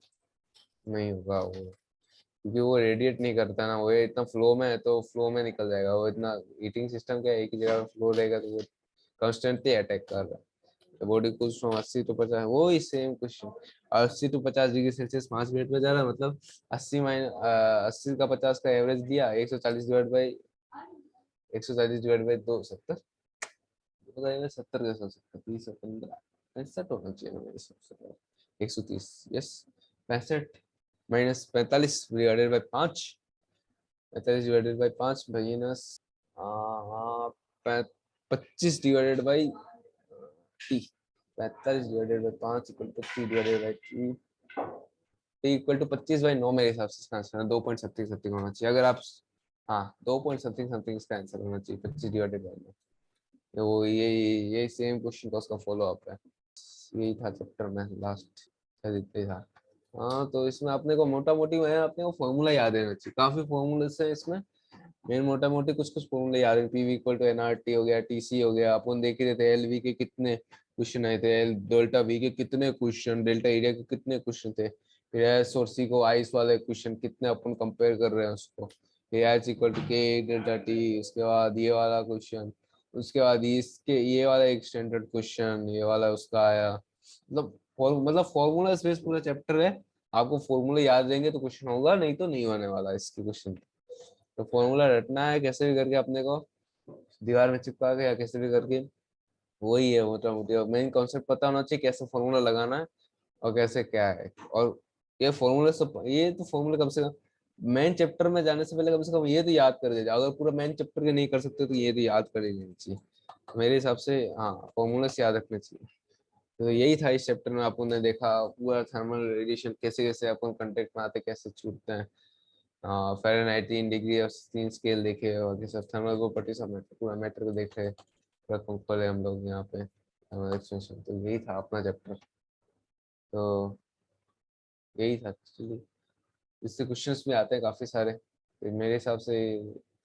नहीं होगा वो, क्योंकि वो रेडिएट नहीं करता ना, वो ये इतना फ्लो में है तो फ्लो में निकल जाएगा वो, इतना हीटिंग सिस्टम क्या है, एक ही जगह फ्लो रहेगा तो वो कॉन्स्टेंटली अटैक कर रहा है बॉडी को फ्रॉम 80 to 50, वो ही same question, 80 to 50 degree Celsius 5 minute में जा रहा है, मतलब 80 का 50 का एवरेज दिया, 140 डिवाइड बाई 270, बताइए 70 कैसे हो सकता है, 30 और 15 65 होना चाहिए मेरे हिसाब से, 130, yes 65 minus 45 divided by 5, 45 divided by 5 minus 25 divided by T, 45 divided by 5 equal to 3 divided by 3, T equal to 25/9 मेरे हिसाब से इसका आंसर है, 2 पॉइंट समथिंग होना चाहिए अगर आप, हाँ 2 पॉइंट समथिंग इसका आंसर होना चाहिए, 25/9। वो ये सेम क्वेश्चन का उसका फॉलो अप है, यही था चैप्टर में लास्ट, शायद इतना ही था। हाँ तो इसमें अपने को मोटा मोटी है, अपने को फॉर्मूला याद रहना चाहिए, काफी फॉर्मूलेस है इसमें, मेन मोटा मोटी कुछ कुछ फॉर्मूले याद है, पीवी इक्वल टू एनआरटी हो गया, टीसी हो गया, अपन देख ही रहे थे एलवी के कितने क्वेश्चन आए थे, एल डेल्टा वी के कितने क्वेश्चन, डेल्टा एरिया के कितने क्वेश्चन थे, फिर एस और सी को आइस वाले क्वेश्चन कितने अपन कंपेयर कर रहे हैं उसको, फिर H equal to K delta T, उसके बाद ये वाला क्वेश्चन, उसके बाद इसके ये वाला एक स्टैंडर्ड क्वेश्चन, ये वाला उसका आया, मतलब फॉर्मूला बेस पूरा चैप्टर है, आपको फॉर्मूला याद रहेंगे तो क्वेश्चन होगा, नहीं तो नहीं होने वाला इसके क्वेश्चन। तो फॉर्मूला रटना है कैसे भी करके अपने को, दीवार में चिपका के या कैसे भी करके, वही है मोटा मोटी, मेन कॉन्सेप्ट पता होना चाहिए कैसे फॉर्मूला लगाना है और कैसे क्या है। और ये फॉर्मूला सब, ये तो फॉर्मूला कम से कम मेन चैप्टर में जाने से पहले कम से कम ये तो याद कर दीजिए, अगर पूरा मेन चैप्टर के नहीं कर सकते तो ये तो याद कर ही लेना चाहिए मेरे हिसाब से, हाँ फॉर्मूला से याद रखने चाहिए। तो यही था इस चैप्टर में, अपन ने देखा पूरा थर्मल रेडिएशन कैसे कैसे अपन कंटेक्ट में आते कैसे छूटते हैं, फ़ारेनहाइट 3 डिग्री और 3 स्केल देखे, और ये सब थर्मल प्रॉपर्टी सब मैटर, पूरा मैटर को देखे, पूरा खोले हम लोग यहाँ पे थर्मल एक्सपेंशन। तो यही था अपना चैप्टर, तो यही था एक्चुअली, इससे क्वेश्चंस भी आते हैं काफ़ी सारे, तो मेरे हिसाब से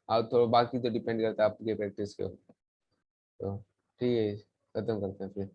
आप थोड़ा, बाकी तो डिपेंड करता है आपकी प्रैक्टिस के ऊपर। तो ठीक है, खत्म करते हैं फिर।